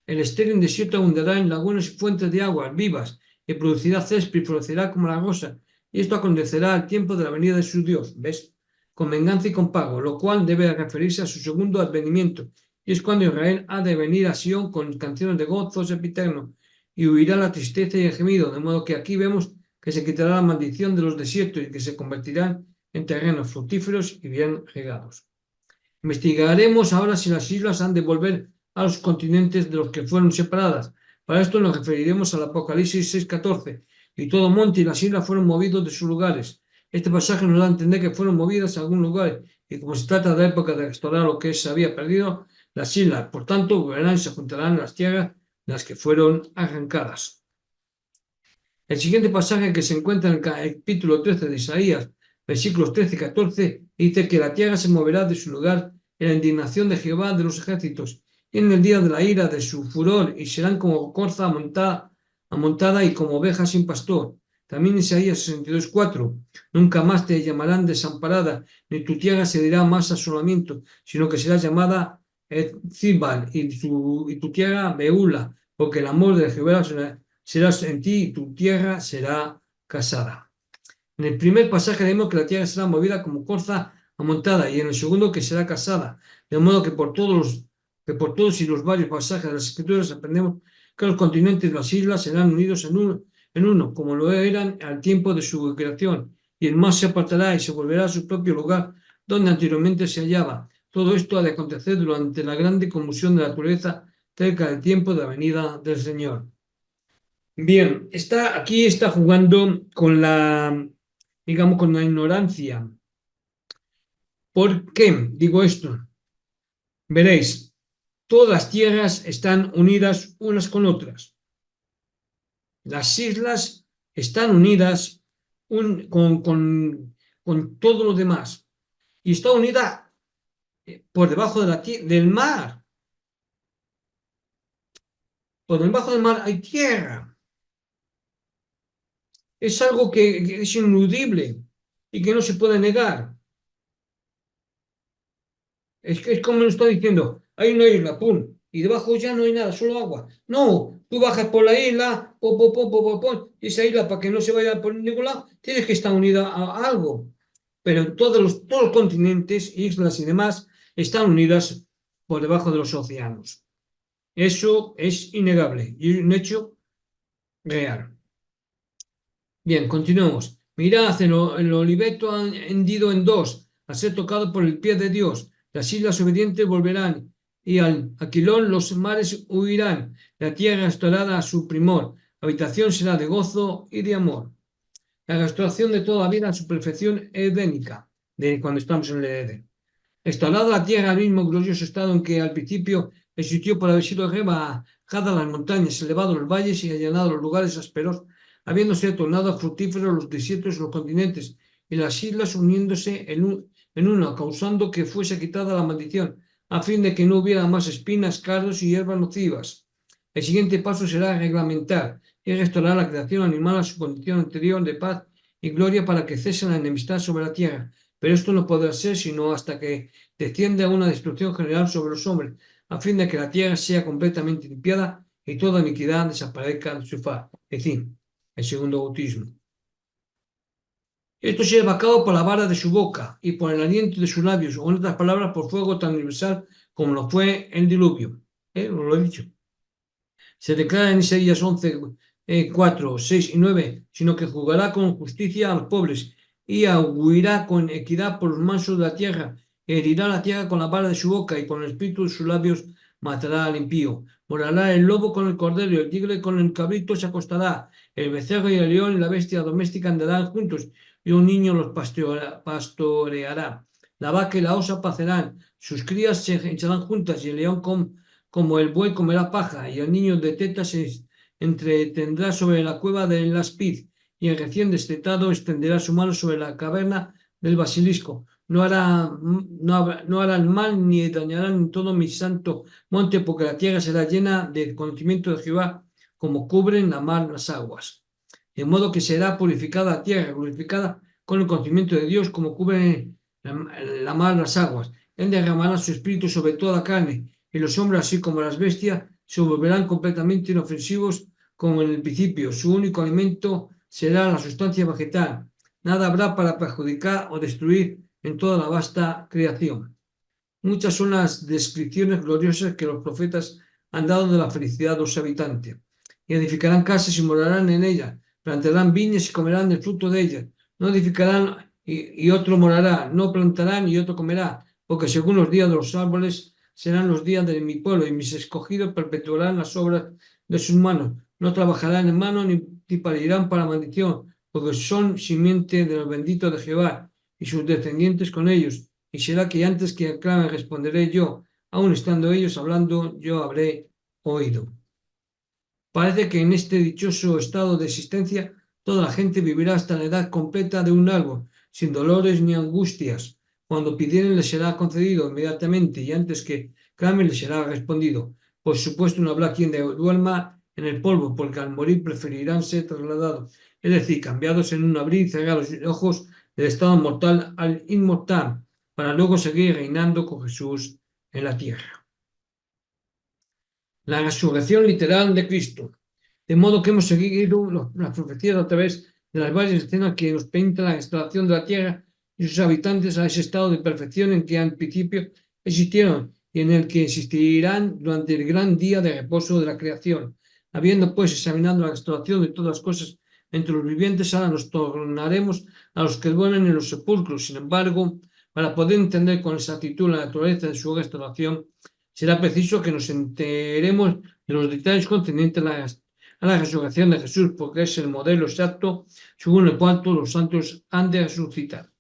El estéril desierto abundará en lagunas y fuentes de aguas vivas, y producirá césped y florecerá como la rosa. Y esto acontecerá al tiempo de la venida de su Dios, ¿ves? Con venganza y con pago, lo cual debe referirse a su segundo advenimiento. Y es cuando Israel ha de venir a Sion con canciones de gozo sempiterno, y huirá la tristeza y el gemido, de modo que aquí vemos que se quitará la maldición de los desiertos y que se convertirán en terrenos fructíferos y bien regados. Investigaremos ahora si las islas han de volver a los continentes de los que fueron separadas. Para esto nos referiremos al Apocalipsis 6:14. Y todo monte y las islas fueron movidos de sus lugares. Este pasaje nos da a entender que fueron movidas a algún lugar, y como se trata de la época de restaurar lo que se había perdido, las islas, por tanto, volverán y se juntarán las tierras de las que fueron arrancadas. El siguiente pasaje, que se encuentra en el capítulo 13 de Isaías, versículos 13 y 14, dice que la tierra se moverá de su lugar en la indignación de Jehová de los ejércitos, y en el día de la ira de su furor, y serán como corza amontada y como oveja sin pastor. También Isaías 62:4, nunca más te llamarán desamparada, ni tu tierra se dirá más asolamiento, sino que será llamada Zibal, y tu tierra Beula, porque el amor de Jehová serás en ti y tu tierra será casada. En el primer pasaje vemos que la tierra será movida como corza amontada, y en el segundo que será casada, de modo que por todos y los varios pasajes de las Escrituras aprendemos que los continentes y las islas serán unidos en uno, como lo eran al tiempo de su creación, y el mar se apartará y se volverá a su propio lugar donde anteriormente se hallaba. Todo esto ha de acontecer durante la grande conmoción de la naturaleza cerca del tiempo de la venida del Señor. Bien, aquí está jugando con digamos, con la ignorancia. ¿Por qué digo esto? Veréis, todas las tierras están unidas unas con otras. Las islas están unidas con todo lo demás. Y está unida por debajo del mar. Por debajo del mar hay tierra. Es algo que es ineludible y que no se puede negar. Es que es como lo está diciendo, hay una isla, pum, y debajo ya no hay nada, solo agua. No, tú bajas por la isla, y esa isla para que no se vaya por ningún lado, tienes que estar unida a algo. Pero todos los continentes, islas y demás, están unidas por debajo de los océanos. Eso es innegable y un hecho real. Bien, continuemos. Mirad, el oliveto hendido en dos, a ser tocado por el pie de Dios. Las islas obedientes volverán, y al Aquilón los mares huirán. La tierra restaurada a su primor. Habitación será de gozo y de amor. La restauración de toda vida a su perfección edénica, de cuando estamos en el Edén. Restaurada la tierra al mismo glorioso estado en que al principio existió por haber sido rebajada las montañas, elevado los valles y allanado los lugares ásperos, habiéndose tornado fructíferos los desiertos, los continentes y las islas uniéndose en uno, causando que fuese quitada la maldición, a fin de que no hubiera más espinas, cardos y hierbas nocivas. El siguiente paso será reglamentar y restaurar la creación animal a su condición anterior de paz y gloria para que cese la enemistad sobre la tierra. Pero esto no podrá ser sino hasta que descienda una destrucción general sobre los hombres, a fin de que la tierra sea completamente limpiada y toda iniquidad desaparezca de su faz. Es decir, el segundo bautismo. Esto se lleva a cabo por la vara de su boca y por el aliento de sus labios, o en otras palabras, por fuego tan universal como lo fue el diluvio. Os lo he dicho. Se declara en Isaías 11, 4, 6 y 9, sino que juzgará con justicia a los pobres y huirá con equidad por los mansos de la tierra, herirá la tierra con la vara de su boca y con el espíritu de sus labios matará al impío. Morará el lobo con el cordero y el tigre con el cabrito se acostará, el becerro y el león y la bestia doméstica andarán juntos y un niño los pastoreará. La vaca y la osa pacerán, sus crías se echarán juntas y el león como el buey comerá paja y el niño de teta se entretendrá sobre la cueva del aspid y el recién destetado extenderá su mano sobre la caverna del basilisco. No harán mal ni dañarán en todo mi santo monte, porque la tierra será llena de conocimiento de Jehová, como cubren la mar las aguas. De modo que será purificada la tierra, glorificada con el conocimiento de Dios, como cubre la mar las aguas. Él derramará su espíritu sobre toda la carne, y los hombres, así como las bestias, se volverán completamente inofensivos como en el principio. Su único alimento será la sustancia vegetal. Nada habrá para perjudicar o destruir en toda la vasta creación. Muchas son las descripciones gloriosas que los profetas han dado de la felicidad de los habitantes. Y edificarán casas y morarán en ellas, plantarán viñas y comerán del fruto de ellas. No edificarán y otro morará, no plantarán y otro comerá, porque según los días de los árboles serán los días de mi pueblo, y mis escogidos perpetuarán las obras de sus manos. No trabajarán en mano ni parirán para maldición, porque son simiente de los benditos de Jehová, y sus descendientes con ellos. Y será que antes que aclamen responderé yo, aun estando ellos hablando, yo habré oído. Parece que en este dichoso estado de existencia toda la gente vivirá hasta la edad completa de un árbol, sin dolores ni angustias. Cuando pidieren les será concedido inmediatamente y antes que clamen les será respondido. Por supuesto no habrá quien duerma en el polvo, porque al morir preferirán ser trasladados, es decir, cambiados en un abrir y cerrar los ojos del estado mortal al inmortal, para luego seguir reinando con Jesús en la tierra. La resurrección literal de Cristo. De modo que hemos seguido las profecías a través de las varias escenas que nos pintan la restauración de la tierra y sus habitantes a ese estado de perfección en que al principio existieron y en el que existirán durante el gran día de reposo de la creación. Habiendo pues examinado la restauración de todas las cosas entre los vivientes, ahora nos tornaremos a los que duermen en los sepulcros. Sin embargo, para poder entender con exactitud la naturaleza de su restauración, será preciso que nos enteremos de los detalles concernientes a la resurrección de Jesús, porque es el modelo exacto según el cual todos los santos han de resucitar.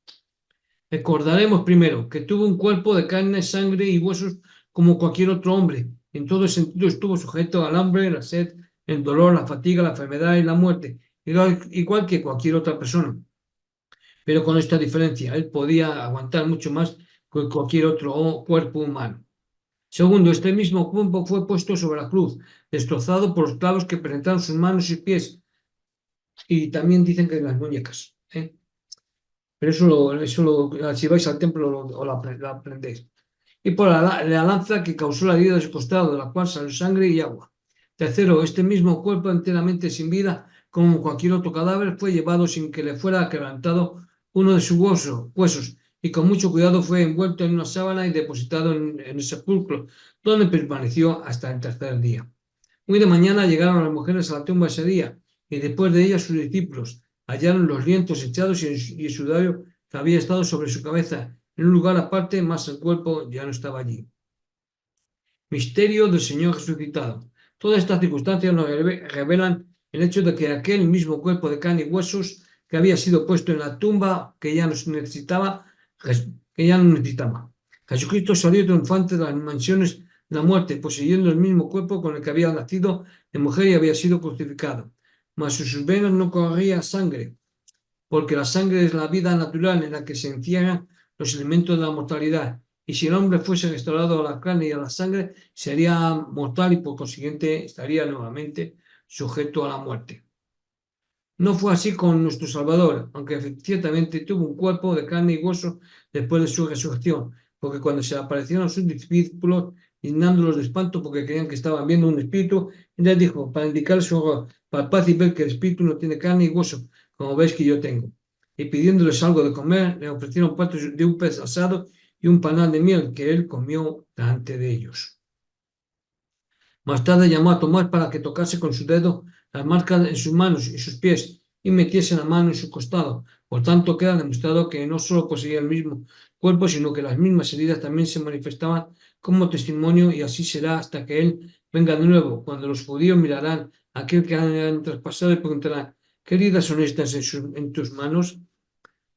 Recordaremos primero que tuvo un cuerpo de carne, sangre y huesos como cualquier otro hombre. En todo sentido estuvo sujeto al hambre, la sed, el dolor, la fatiga, la enfermedad y la muerte, igual que cualquier otra persona. Pero con esta diferencia, él podía aguantar mucho más que cualquier otro cuerpo humano. Segundo, este mismo cuerpo fue puesto sobre la cruz, destrozado por los clavos que presentaron sus manos y pies, y también dicen que las muñecas. Pero si vais al templo lo aprendéis. Y por la lanza que causó la herida de su costado, de la cual salió sangre y agua. Tercero, este mismo cuerpo enteramente sin vida, como cualquier otro cadáver, fue llevado sin que le fuera quebrantado uno de sus huesos, y con mucho cuidado fue envuelto en una sábana y depositado en el sepulcro, donde permaneció hasta el tercer día. Muy de mañana llegaron las mujeres a la tumba ese día, y después de ellas sus discípulos hallaron los lienzos echados y el sudario que había estado sobre su cabeza en un lugar aparte, mas el cuerpo ya no estaba allí. Misterio del Señor resucitado. Todas estas circunstancias nos revelan el hecho de que aquel mismo cuerpo de carne y huesos que había sido puesto en la tumba que ya no necesitaba. Jesucristo salió triunfante de las mansiones de la muerte, poseyendo el mismo cuerpo con el que había nacido de mujer y había sido crucificado. Mas en sus venas no corría sangre, porque la sangre es la vida natural en la que se encierran los elementos de la mortalidad. Y si el hombre fuese restaurado a la carne y a la sangre, sería mortal y por consiguiente estaría nuevamente sujeto a la muerte. No fue así con nuestro Salvador, aunque ciertamente tuvo un cuerpo de carne y hueso después de su resurrección, porque cuando se aparecieron a sus discípulos, llenándolos de espanto porque creían que estaban viendo un espíritu, y les dijo, para indicar su horror, palpad y ver que el espíritu no tiene carne y hueso, como veis que yo tengo. Y pidiéndoles algo de comer, le ofrecieron partes de un pez asado y un panal de miel que él comió delante de ellos. Más tarde llamó a Tomás para que tocase con su dedo las marcas en sus manos y sus pies y metiese la mano en su costado. Por tanto, queda demostrado que no solo poseía el mismo cuerpo, sino que las mismas heridas también se manifestaban como testimonio, y así será hasta que él venga de nuevo, cuando los judíos mirarán a aquel que han traspasado y preguntarán, ¿qué heridas son estas en tus manos?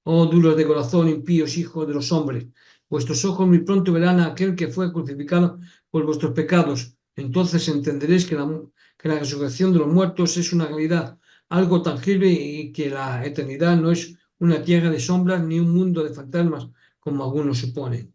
Oh, duros de corazón, impíos hijos de los hombres, vuestros ojos muy pronto verán a aquel que fue crucificado por vuestros pecados. Entonces entenderéis que la resurrección de los muertos es una realidad, algo tangible, y que la eternidad no es una tierra de sombras ni un mundo de fantasmas, como algunos suponen.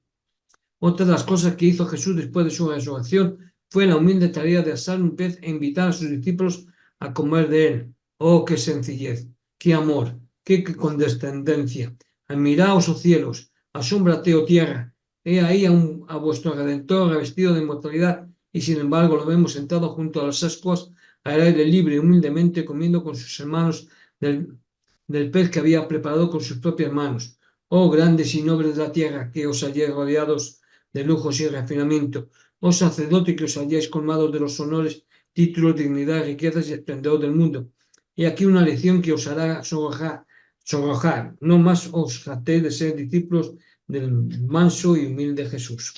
Otra de las cosas que hizo Jesús después de su resurrección fue la humilde tarea de asar un pez e invitar a sus discípulos a comer de él. Oh, qué sencillez, qué amor, qué condescendencia. Admiraos, oh cielos, asómbrate, oh tierra. He ahí a vuestro Redentor revestido de inmortalidad, y sin embargo lo vemos sentado junto a las ascuas al aire libre, humildemente comiendo con sus hermanos del pez que había preparado con sus propias manos. Oh grandes y nobles de la tierra, que os halléis rodeados de lujos y refinamiento. Oh sacerdote, que os halláis colmados de los honores, títulos, dignidad, riquezas y esplendor del mundo. Y aquí una lección que os hará sonrojar. No más os jactéis de ser discípulos del manso y humilde Jesús.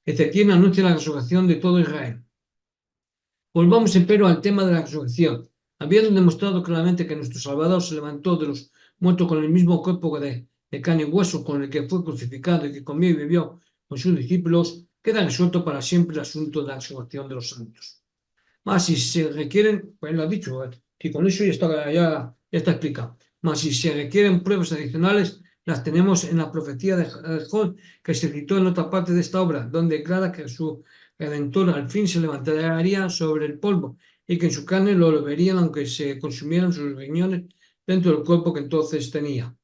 Ezequiel anuncia la resurrección de todo Israel. Volvamos empero al tema de la resurrección. Habiendo demostrado claramente que nuestro Salvador se levantó de los muertos con el mismo cuerpo de carne y hueso con el que fue crucificado y que comió y bebió con sus discípulos, queda resuelto para siempre el asunto de la resurrección de los santos. Mas si se requieren, pues lo ha dicho, que con eso ya está explicado. Mas si se requieren pruebas adicionales, las tenemos en la profecía de Job, que se citó en otra parte de esta obra, donde declara que su Redentor al fin se levantaría sobre el polvo y que en su carne lo verían aunque se consumieran sus riñones dentro del cuerpo que entonces tenía.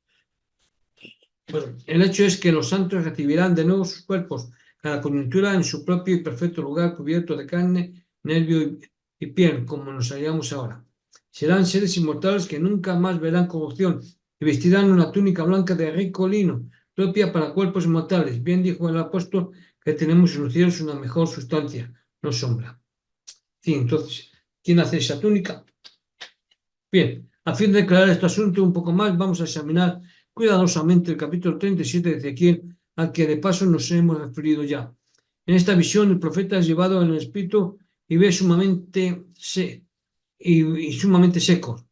Bueno, el hecho es que los santos recibirán de nuevo sus cuerpos, cada coyuntura en su propio y perfecto lugar, cubierto de carne, nervio y piel, como nos hallamos ahora. Serán seres inmortales que nunca más verán corrupción y vestirán una túnica blanca de rico lino, propia para cuerpos inmortales. Bien dijo el apóstol que tenemos en los cielos una mejor sustancia, no sombra. Sí, entonces, ¿quién hace esa túnica? Bien, a fin de aclarar este asunto un poco más, vamos a examinar cuidadosamente el capítulo 37 de Ezequiel, al que de paso nos hemos referido ya. En esta visión, el profeta es llevado en el espíritu y ve sumamente seco.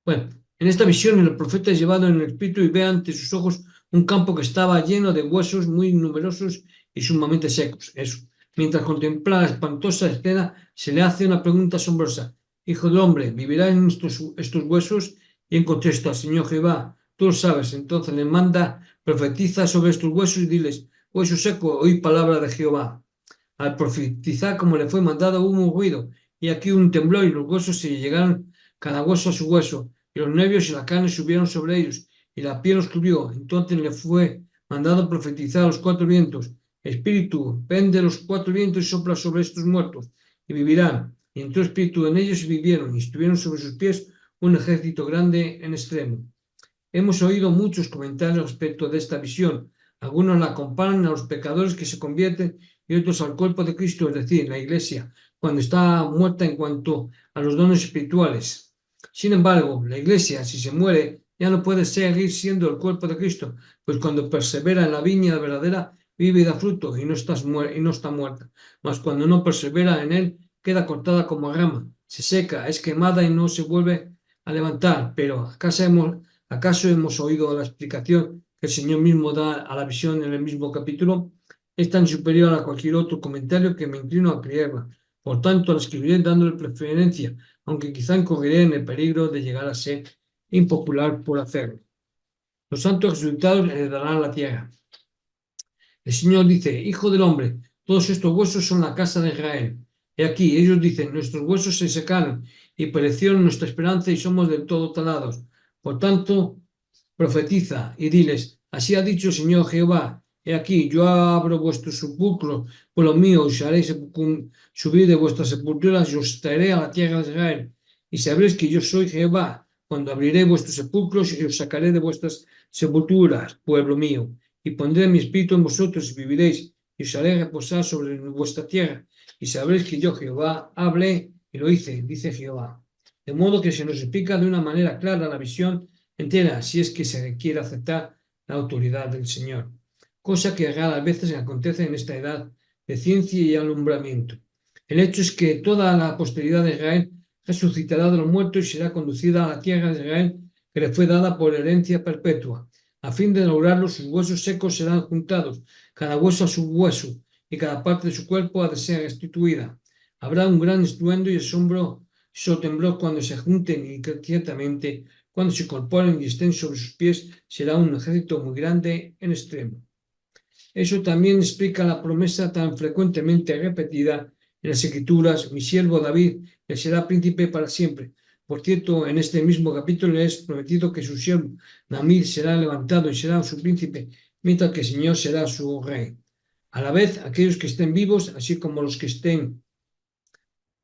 Bueno, en esta visión, el profeta es llevado en el espíritu y ve ante sus ojos un campo que estaba lleno de huesos muy numerosos y sumamente secos. Eso. Mientras contempla la espantosa escena, se le hace una pregunta asombrosa. Hijo del hombre, ¿vivirán estos huesos? Y en contesta, Señor Jehová, tú lo sabes. Entonces le manda, profetiza sobre estos huesos y diles, hueso seco, oí palabra de Jehová. Al profetizar como le fue mandado hubo un ruido, y aquí un temblor, y los huesos se llegaron cada hueso a su hueso, y los nervios y la carne subieron sobre ellos, y la piel los cubrió. Entonces le fue mandado profetizar a los cuatro vientos: Espíritu, ven de los cuatro vientos y sopla sobre estos muertos, y vivirán. Y entró espíritu en ellos y vivieron, y estuvieron sobre sus pies un ejército grande en extremo. Hemos oído muchos comentarios respecto de esta visión. Algunos la comparan a los pecadores que se convierten y otros al cuerpo de Cristo, es decir, la Iglesia, cuando está muerta en cuanto a los dones espirituales. Sin embargo, la Iglesia, si se muere, ya no puede seguir siendo el cuerpo de Cristo, pues cuando persevera en la viña verdadera, vive y da fruto y no está muerta. Mas cuando no persevera en él, queda cortada como rama, se seca, es quemada y no se vuelve a levantar. Pero ¿acaso hemos oído la explicación que el Señor mismo da a la visión en el mismo capítulo? Es tan superior a cualquier otro comentario que me inclino a creerla. Por tanto, la escribiré dándole preferencia, aunque quizá incorreré en el peligro de llegar a ser impopular por hacerlo. Los santos resucitados heredarán la tierra. El Señor dice: Hijo del hombre, todos estos huesos son la casa de Israel. He aquí, ellos dicen: nuestros huesos se secaron y perecieron nuestra esperanza y somos del todo talados. Por tanto, profetiza y diles: así ha dicho el Señor Jehová: he aquí, yo abro vuestros sepulcros por lo mío, os haré subir de vuestras sepulturas y os traeré a la tierra de Israel. Y sabréis que yo soy Jehová, cuando abriré vuestros sepulcros y os sacaré de vuestras sepulturas, pueblo mío, y pondré mi espíritu en vosotros y viviréis, y os haré reposar sobre vuestra tierra, y sabréis que yo Jehová hablé y lo hice, dice Jehová. De modo que se nos explica de una manera clara la visión entera, si es que se quiere aceptar la autoridad del Señor, cosa que raras veces acontece en esta edad de ciencia y alumbramiento. El hecho es que toda la posteridad de Israel resucitará de los muertos y será conducida a la tierra de Israel, que le fue dada por herencia perpetua. A fin de lograrlo, sus huesos secos serán juntados, cada hueso a su hueso, y cada parte de su cuerpo ha de ser restituida. Habrá un gran estruendo y asombro, temblor cuando se junten, y ciertamente cuando se incorporen y estén sobre sus pies, será un ejército muy grande en extremo. Eso también explica la promesa tan frecuentemente repetida en las Escrituras: mi siervo David le será príncipe para siempre. Por cierto, en este mismo capítulo le es prometido que su siervo David será levantado y será su príncipe, mientras que el Señor será su rey. A la vez, aquellos que estén vivos, así como los que estén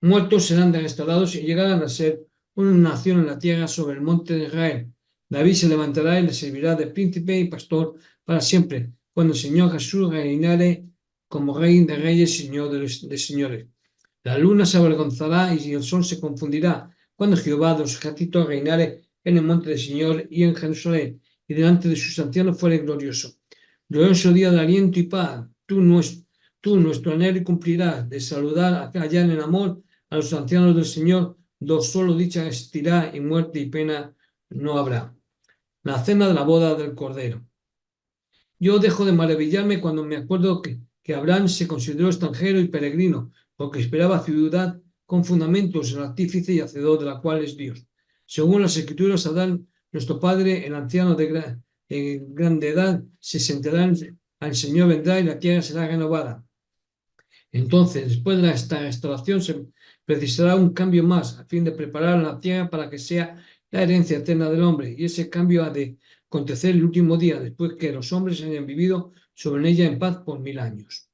muertos, serán restaurados y llegarán a ser una nación en la tierra sobre el monte de Israel. David se levantará y le servirá de príncipe y pastor para siempre, cuando el Señor Jesús reinare como Rey de reyes y Señor de señores. La luna se avergonzará y el sol se confundirá, cuando Jehová de los ejércitos reinare en el monte del Señor y en Jerusalén, y delante de sus ancianos fuere glorioso. Glorioso día de aliento y paz, tú nuestro anhelo cumplirás, de saludar allá en el amor a los ancianos del Señor, solo dicha existirá y muerte y pena no habrá. La cena de la boda del Cordero. Yo dejo de maravillarme cuando me acuerdo que Abraham se consideró extranjero y peregrino, porque esperaba ciudad con fundamentos, el artífice y hacedor de la cual es Dios. Según las Escrituras, Adán, nuestro padre, el anciano de grande edad, se sentará, al Señor vendrá y la tierra será renovada. Entonces, después de esta restauración, se precisará un cambio más, a fin de preparar la tierra para que sea la herencia eterna del hombre, y ese cambio ha de acontecer el último día, después que los hombres hayan vivido sobre ella en paz por 1000 años.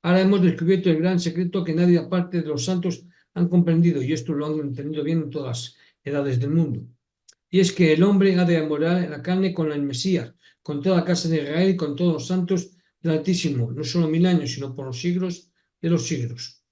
Ahora hemos descubierto el gran secreto que nadie aparte de los santos han comprendido, y esto lo han entendido bien en todas las edades del mundo. Y es que el hombre ha de morar en la carne con el Mesías, con toda la casa de Israel y con todos los santos del Altísimo, no solo 1000 años, sino por los siglos de los siglos.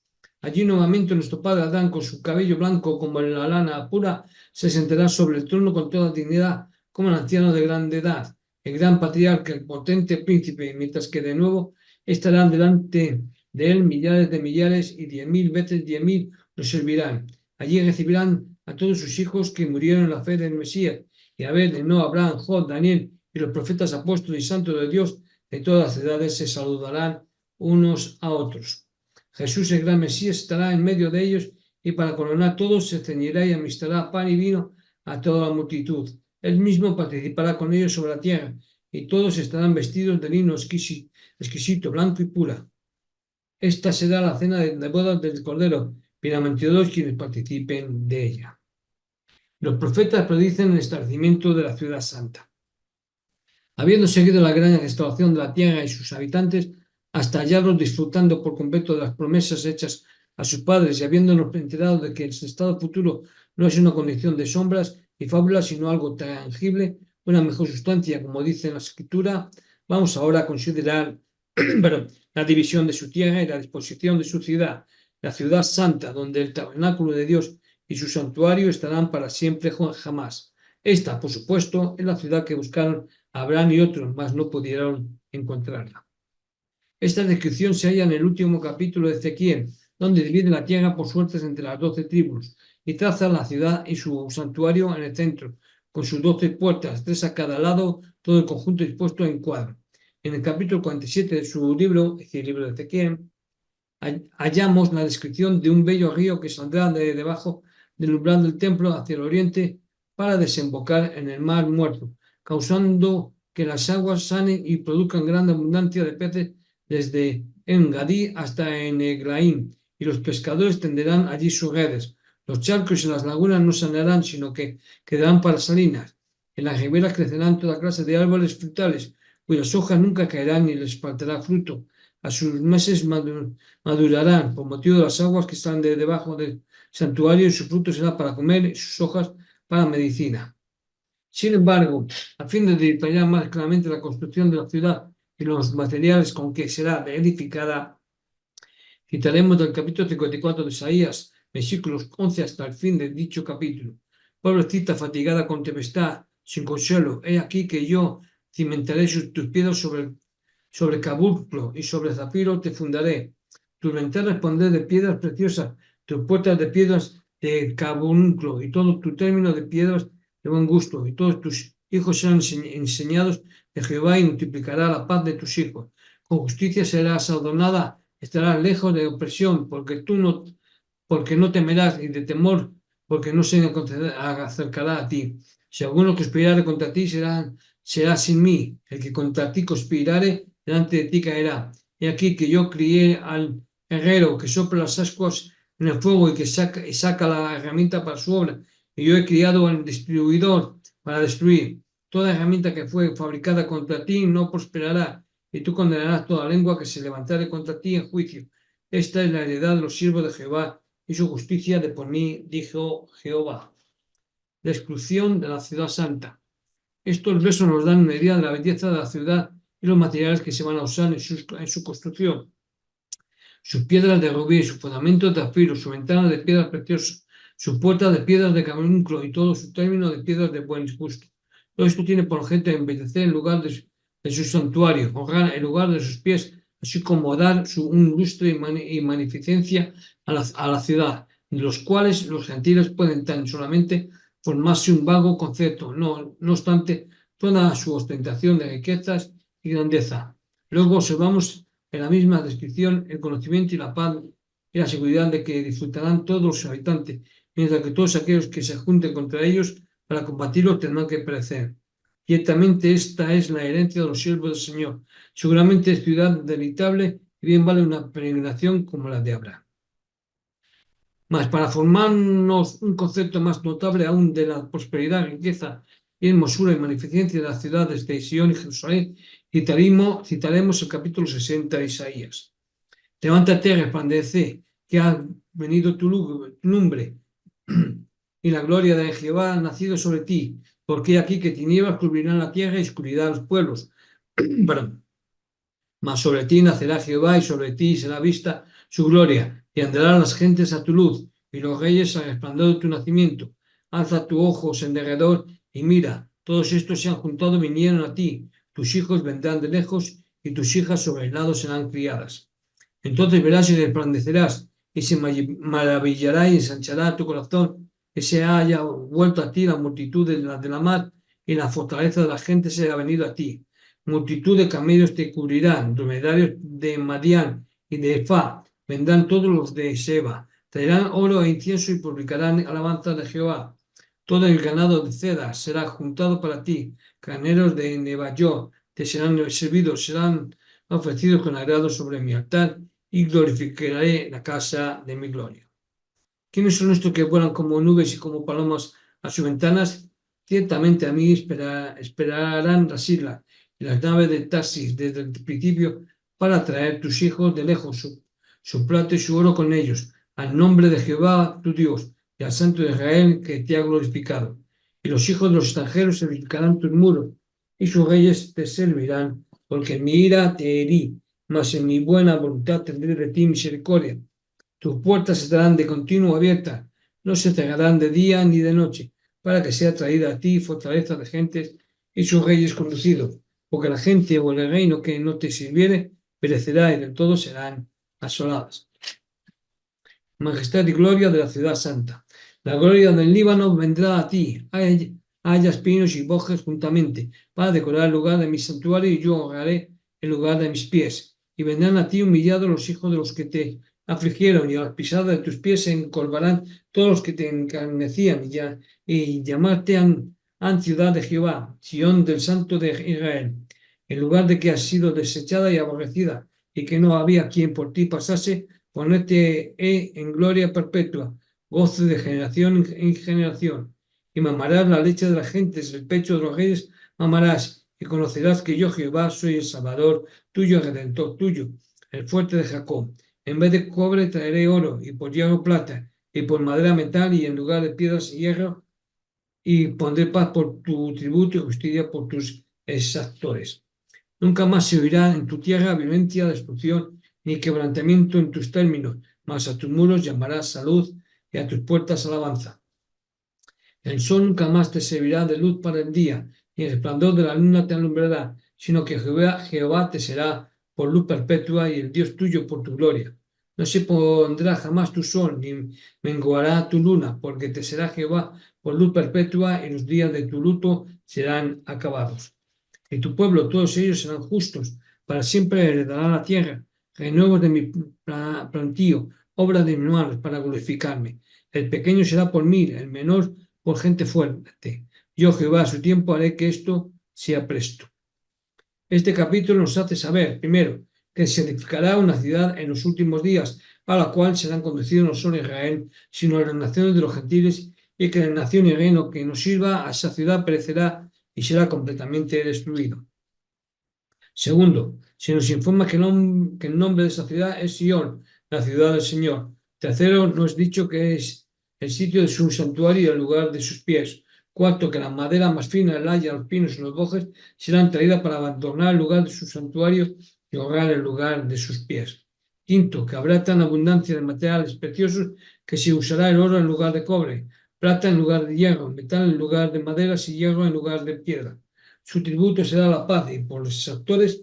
Allí nuevamente nuestro padre Adán, con su cabello blanco como la lana pura, se sentará sobre el trono con toda dignidad, como el anciano de grande edad, el gran patriarca, el potente príncipe, mientras que de nuevo estarán delante de él millares de millares y 10.000 veces 10.000 lo servirán. Allí recibirán a todos sus hijos que murieron en la fe del Mesías, y a ver, no Abraham, Job, Daniel y los profetas apóstoles y santos de Dios de todas las edades se saludarán unos a otros. Jesús, el gran Mesías, estará en medio de ellos y para coronar a todos se ceñirá y amistará pan y vino a toda la multitud. Él mismo participará con ellos sobre la tierra y todos estarán vestidos de lino exquisito, blanco y pura. Esta será la cena de bodas del Cordero, bienaventurados quienes participen de ella. Los profetas predicen el establecimiento de la ciudad santa. Habiendo seguido la gran restauración de la tierra y sus habitantes, hasta hallarlos disfrutando por completo de las promesas hechas a sus padres y habiéndonos enterado de que el estado futuro no es una condición de sombras y fábulas, sino algo tangible, una mejor sustancia, como dice en la Escritura, vamos ahora a considerar la división de su tierra y la disposición de su ciudad, la ciudad santa, donde el tabernáculo de Dios y su santuario estarán para siempre jamás. Esta, por supuesto, es la ciudad que buscaron Abraham y otros, mas no pudieron encontrarla. Esta descripción se halla en el último capítulo de Ezequiel, donde divide la tierra por suertes entre las 12 tribus y traza la ciudad y su santuario en el centro, con sus 12 puertas, 3 a cada lado, todo el conjunto dispuesto en cuadro. En el capítulo 47 de su libro, es decir, el libro de Ezequiel, hallamos la descripción de un bello río que saldrá de debajo del umbral del templo hacia el oriente para desembocar en el mar muerto, causando que las aguas sanen y produzcan gran abundancia de peces desde Engadí hasta Eneglaim, y los pescadores tenderán allí sus redes. Los charcos y las lagunas no sanarán, sino que quedarán para salinas. En las riberas crecerán toda clase de árboles frutales, cuyas hojas nunca caerán ni les faltará fruto. A sus meses madurarán por motivo de las aguas que están debajo del santuario, y su fruto será para comer y sus hojas para medicina. Sin embargo, a fin de detallar más claramente la construcción de la ciudad y los materiales con que será edificada, citaremos del capítulo 54 de Isaías, versículos 11 hasta el fin de dicho capítulo. Pobrecita fatigada con tempestad, sin consuelo, he aquí que yo cimentaré tus piedras sobre carbunclo y sobre zafiro te fundaré. Tus ventanas pondré de piedras preciosas, tus puertas de piedras de carbunclo y todo tu término de piedras de buen gusto, y todos tus hijos serán enseñados de Jehová, y multiplicará la paz de tus hijos. Con justicia serás adornada, estarás lejos de opresión, porque no temerás, y de temor, porque no se acercará a ti. Si alguno conspirare contra ti, será sin mí. El que contra ti conspirare, delante de ti caerá. He aquí que yo crié al herrero que sopla las ascuas en el fuego y que saca la herramienta para su obra. Y yo he criado al distribuidor para destruir. Toda herramienta que fue fabricada contra ti no prosperará, y tú condenarás toda lengua que se levantare contra ti en juicio. Esta es la heredad de los siervos de Jehová, y su justicia de por mí, dijo Jehová. Destrucción de la ciudad santa. Estos versos nos dan una idea de la belleza de la ciudad y los materiales que se van a usar en su construcción. Sus piedras de rubí, sus fundamentos de zafiro, su ventana de piedras preciosas, su puerta de piedras de carbunclo y todo su término de piedras de buen gusto. Todo esto tiene por objeto embellecer el lugar de su santuario, honrar el lugar de sus pies, así como dar un lustre y magnificencia a la ciudad, de los cuales los gentiles pueden tan solamente formarse un vago concepto, no obstante toda su ostentación de riquezas y grandeza. Luego observamos en la misma descripción el conocimiento y la paz y la seguridad de que disfrutarán todos los habitantes, mientras que todos aquellos que se junten contra ellos para combatirlos tendrán que perecer. Ciertamente esta es la herencia de los siervos del Señor. Seguramente es ciudad deleitable y bien vale una peregrinación como la de Abraham. Mas para formarnos un concepto más notable aún de la prosperidad, riqueza y hermosura y magnificencia de las ciudades de Sion y Jerusalén, citaremos el capítulo 60 de Isaías. Levántate, resplandece, que ha venido tu lumbre, y la gloria de Jehová ha nacido sobre ti, porque aquí que tinieblas cubrirán la tierra y oscuridad a los pueblos. Mas sobre ti nacerá Jehová, y sobre ti será vista su gloria, y andarán las gentes a tu luz, y los reyes al resplandor de tu nacimiento. Alza tu ojo en derredor, y mira, todos estos se han juntado, vinieron a ti, tus hijos vendrán de lejos, y tus hijas sobre el lado serán criadas. Entonces verás y resplandecerás, y se maravillará y ensanchará tu corazón, que se haya vuelto a ti la multitud de la mar, y la fortaleza de la gente se ha venido a ti. Multitud de camellos te cubrirán, dromedarios de Madián y de Efá, vendrán todos los de Seba, traerán oro e incienso y publicarán alabanza de Jehová. Todo el ganado de Ceda será juntado para ti, carneros de Nebayot, te serán servidos, serán ofrecidos con agrado sobre mi altar y glorificaré la casa de mi gloria. ¿Quiénes son estos que vuelan como nubes y como palomas a sus ventanas? Ciertamente a mí esperarán las islas y las naves de Tarsis desde el principio para traer tus hijos de lejos su plata y su oro con ellos, al nombre de Jehová tu Dios y al Santo de Israel que te ha glorificado. Y los hijos de los extranjeros edificarán tus muros y sus reyes te servirán, porque en mi ira te herí, mas en mi buena voluntad tendré de ti misericordia. Tus puertas estarán de continuo abiertas, no se cerrarán de día ni de noche, para que sea traída a ti fortaleza de gentes y sus reyes conducidos, porque la gente o el reino que no te sirviere perecerá y del todo serán asoladas. Majestad y gloria de la ciudad santa. La gloria del Líbano vendrá a ti, hayas pinos y bojes juntamente, para decorar el lugar de mi santuario, y yo honraré el lugar de mis pies. Y vendrán a ti humillados los hijos de los que te afligieron, y a las pisadas de tus pies se encorvarán todos los que te encarnecían, y llamarte han ciudad de Jehová, Sión del Santo de Israel. En lugar de que has sido desechada y aborrecida, y que no había quien por ti pasase, ponete en gloria perpetua, gozo de generación en generación. Y mamarás la leche de las gentes, el pecho de los reyes mamarás, y conocerás que yo Jehová soy el Salvador tuyo, el Redentor tuyo, el fuerte de Jacob. En vez de cobre traeré oro, y por hierro plata, y por madera metal, y en lugar de piedras hierro, y pondré paz por tu tributo y justicia por tus exactores. Nunca más se oirá en tu tierra violencia, destrucción, ni quebrantamiento en tus términos, mas a tus muros llamarás salud y a tus puertas alabanza. El sol nunca más te servirá de luz para el día, ni el resplandor de la luna te alumbrará, sino que Jehová te será por luz perpetua y el Dios tuyo por tu gloria. No se pondrá jamás tu sol, ni menguará tu luna, porque te será Jehová por luz perpetua y los días de tu luto serán acabados. Y tu pueblo, todos ellos serán justos, para siempre heredarán la tierra, renuevos de mi plantío, obra de mis manos, para glorificarme. El pequeño será por mil, el menor por gente fuerte. Yo, Jehová, a su tiempo haré que esto sea presto. Este capítulo nos hace saber, primero, que se edificará una ciudad en los últimos días, a la cual serán conducidos no solo Israel, sino las naciones de los gentiles, y que la nación y el reino que nos sirva a esa ciudad perecerá y será completamente destruido. Segundo, se nos informa que el nombre de esa ciudad es Sion, la ciudad del Señor. Tercero, nos dicho que es el sitio de su santuario y el lugar de sus pies. Cuarto, que la madera más fina, el haya, los pinos y los bojes serán traídas para abandonar el lugar de su santuario y honrar el lugar de sus pies. Quinto, que habrá tan abundancia de materiales preciosos que se usará el oro en lugar de cobre, plata en lugar de hierro, metal en lugar de maderas y hierro en lugar de piedra. Su tributo será la paz y por los actores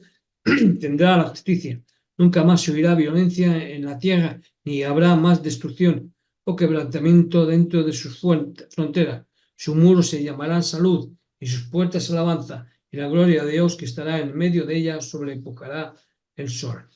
tendrá la justicia. Nunca más se oirá violencia en la tierra, ni habrá más destrucción o quebrantamiento dentro de sus fronteras. Su muro se llamará salud y sus puertas alabanza, y la gloria de Dios que estará en medio de ella sobrepujará el sol.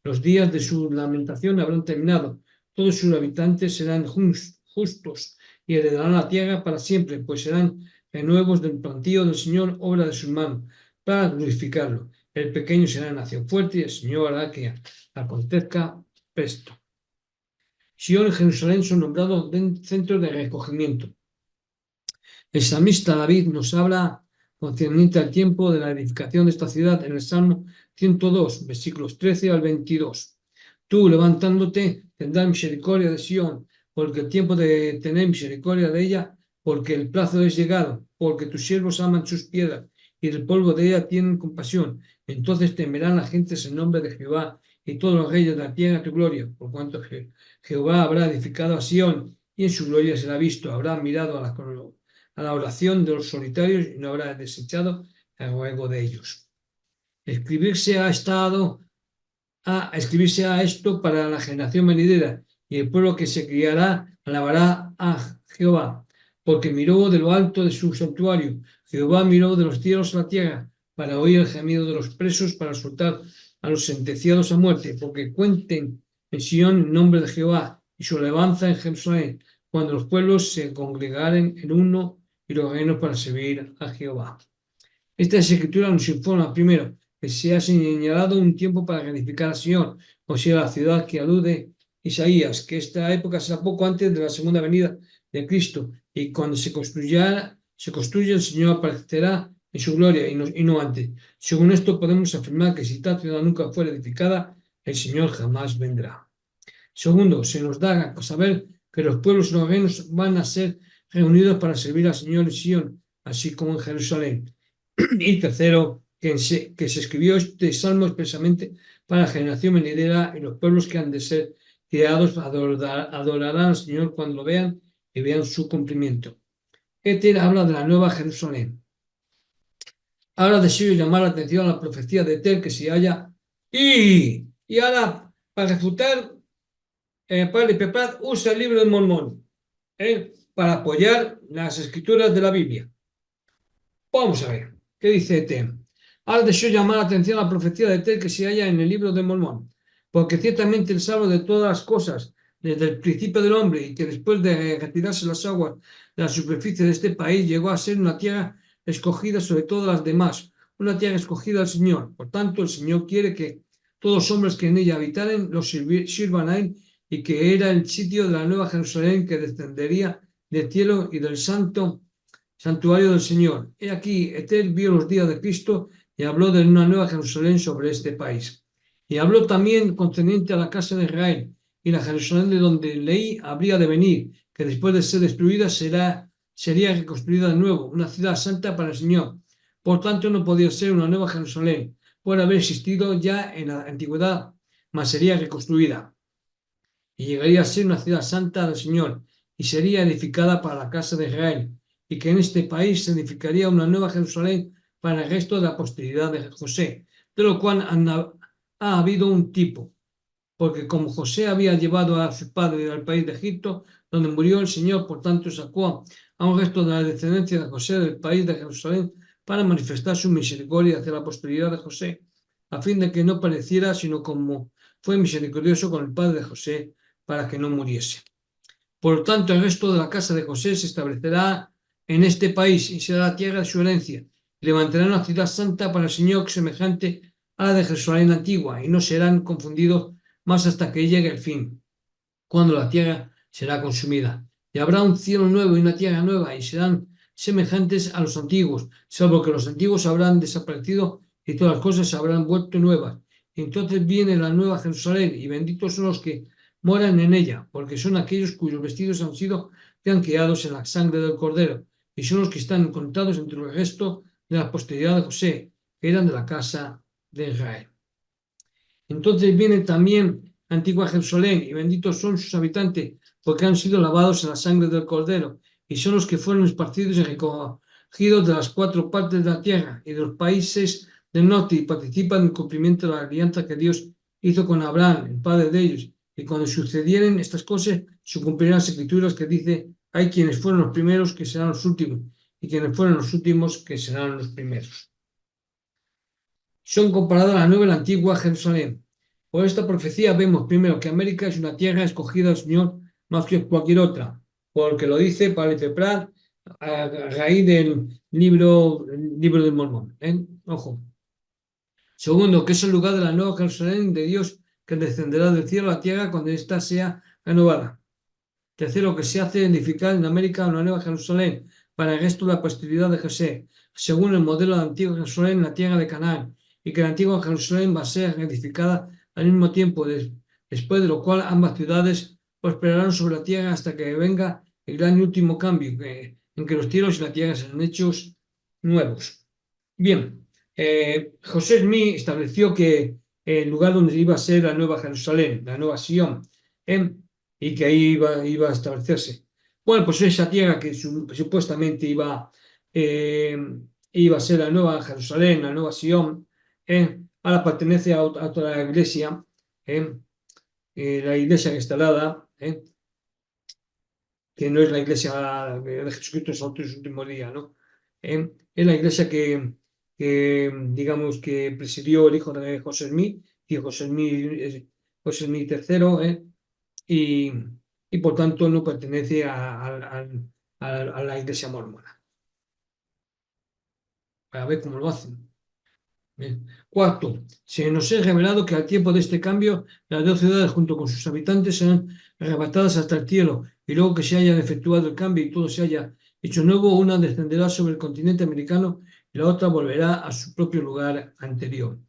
Los días de su lamentación habrán terminado. Todos sus habitantes serán justos y heredarán la tierra para siempre, pues serán renuevos del plantío del Señor, obra de sus manos, para glorificarlo. El pequeño será nación fuerte y el Señor hará que acontezca presto. Sion y Jerusalén son nombrados centros de recogimiento. El salmista David nos habla concerniente al tiempo de la edificación de esta ciudad en el Salmo 102, versículos 13 al 22. Tú, levantándote, tendrás misericordia de Sion, porque el tiempo de tener misericordia de ella, porque el plazo es llegado, porque tus siervos aman sus piedras, y del polvo de ella tienen compasión. Entonces temerán las gentes el nombre de Jehová, y todos los reyes de la tierra tu gloria, por cuanto Jehová habrá edificado a Sion, y en su gloria será visto, habrá mirado a la oración de los solitarios y no habrá desechado el ruego de ellos. Escribirse a esto para la generación venidera, y el pueblo que se criará alabará a Jehová, porque miró de lo alto de su santuario. Jehová miró de los cielos a la tierra para oír el gemido de los presos, para soltar a los sentenciados a muerte, porque cuenten en Sion el nombre de Jehová y su alabanza en Jerusalén, cuando los pueblos se congregaren en uno y los reinos para servir a Jehová. Esta escritura nos informa, primero, que se ha señalado un tiempo para reedificar a Sion, o sea, la ciudad que alude Isaías, que esta época será poco antes de la segunda venida de Cristo, y cuando se construya, el Señor aparecerá en su gloria y no antes. Según esto, podemos afirmar que si tal ciudad nunca fuera edificada, el Señor jamás vendrá. Segundo, se nos da a saber que los pueblos no reinos van a ser reunidos para servir al Señor en Sion, así como en Jerusalén. Y tercero, que se escribió este salmo expresamente para la generación venidera y los pueblos que han de ser criados adorarán al Señor cuando lo vean y vean su cumplimiento. Éter habla de la nueva Jerusalén. Ahora deseo llamar la atención a la profecía de Éter que se halla y ahora para refutar Padre Peprat usa el libro de Mormón para apoyar las escrituras de la Biblia. Vamos a ver, ¿qué dice Éter? Ahora deseo llamar la atención a la profecía de Éter que se halla en el libro de Mormón, porque ciertamente el salvo de todas las cosas desde el principio del hombre y que después de retirarse las aguas de la superficie de este país llegó a ser una tierra escogida sobre todas las demás, una tierra escogida al Señor. Por tanto, el Señor quiere que todos los hombres que en ella habitaren los sirvan a Él y que era el sitio de la nueva Jerusalén que descendería del cielo y del santuario del Señor. He aquí, Etel vio los días de Cristo y habló de una nueva Jerusalén sobre este país. Y habló también concerniente a la casa de Israel y la Jerusalén de donde leí habría de venir, que después de ser destruida sería reconstruida de nuevo, una ciudad santa para el Señor. Por tanto, no podía ser una nueva Jerusalén, por haber existido ya en la antigüedad, mas sería reconstruida. Y llegaría a ser una ciudad santa del Señor, y sería edificada para la casa de Israel, y que en este país se edificaría una nueva Jerusalén para el resto de la posteridad de José, de lo cual ha habido un tipo, porque como José había llevado a su padre al país de Egipto, donde murió el Señor, por tanto sacó a un resto de la descendencia de José del país de Jerusalén para manifestar su misericordia hacia la posteridad de José, a fin de que no pereciera, sino como fue misericordioso con el padre de José, para que no muriese. Por lo tanto, el resto de la casa de José se establecerá en este país y será la tierra de su herencia. Levantará una ciudad santa para el Señor semejante a la de Jerusalén antigua, y no serán confundidos más hasta que llegue el fin, cuando la tierra será consumida. Y habrá un cielo nuevo y una tierra nueva, y serán semejantes a los antiguos, salvo que los antiguos habrán desaparecido y todas las cosas se habrán vuelto nuevas. Y entonces viene la nueva Jerusalén, y benditos son los que moran en ella, porque son aquellos cuyos vestidos han sido blanqueados en la sangre del Cordero, y son los que están contados entre el resto de la posteridad de José, que eran de la casa de Israel. Entonces viene también antigua Jerusalén, y benditos son sus habitantes, porque han sido lavados en la sangre del Cordero, y son los que fueron esparcidos y recogidos de las cuatro partes de la tierra y de los países del norte, y participan en el cumplimiento de la alianza que Dios hizo con Abraham, el padre de ellos. Y cuando sucedieren estas cosas, se cumplirán las escrituras que dice: hay quienes fueron los primeros que serán los últimos, y quienes fueron los últimos que serán los primeros. Son comparadas a la nueva y la antigua Jerusalén. Por esta profecía vemos primero que América es una tierra escogida del Señor más que cualquier otra, porque lo dice Padre Peprat a raíz del libro del Mormón. Ojo. Segundo, que es el lugar de la nueva Jerusalén de Dios que descenderá del cielo a la tierra cuando ésta sea renovada. Tercero, que se hace edificar en América una nueva Jerusalén para el resto de la posteridad de José, según el modelo de la antigua Jerusalén en la tierra de Canaán, y que la antigua Jerusalén va a ser edificada al mismo tiempo, después de lo cual ambas ciudades prosperarán sobre la tierra hasta que venga el gran y último cambio, en que los cielos y la tierra serán hechos nuevos. Bien, José Smith estableció que el lugar donde iba a ser la nueva Jerusalén, la nueva Sion, y que ahí iba a establecerse. Bueno, pues esa tierra que supuestamente iba a ser la nueva Jerusalén, la nueva Sion, ahora pertenece a otra iglesia, la iglesia instalada, que no es la iglesia de Jesucristo en sus últimos días, ¿no? Es la iglesia digamos, que presidió el hijo de José Smith, y José Smith III, y por tanto no pertenece a la iglesia mormona. para ver cómo lo hacen. Bien. Cuarto, se nos ha revelado que al tiempo de este cambio, las dos ciudades junto con sus habitantes serán arrebatadas hasta el cielo, y luego que se haya efectuado el cambio y todo se haya hecho nuevo, una descenderá sobre el continente americano y la otra volverá a su propio lugar anterior.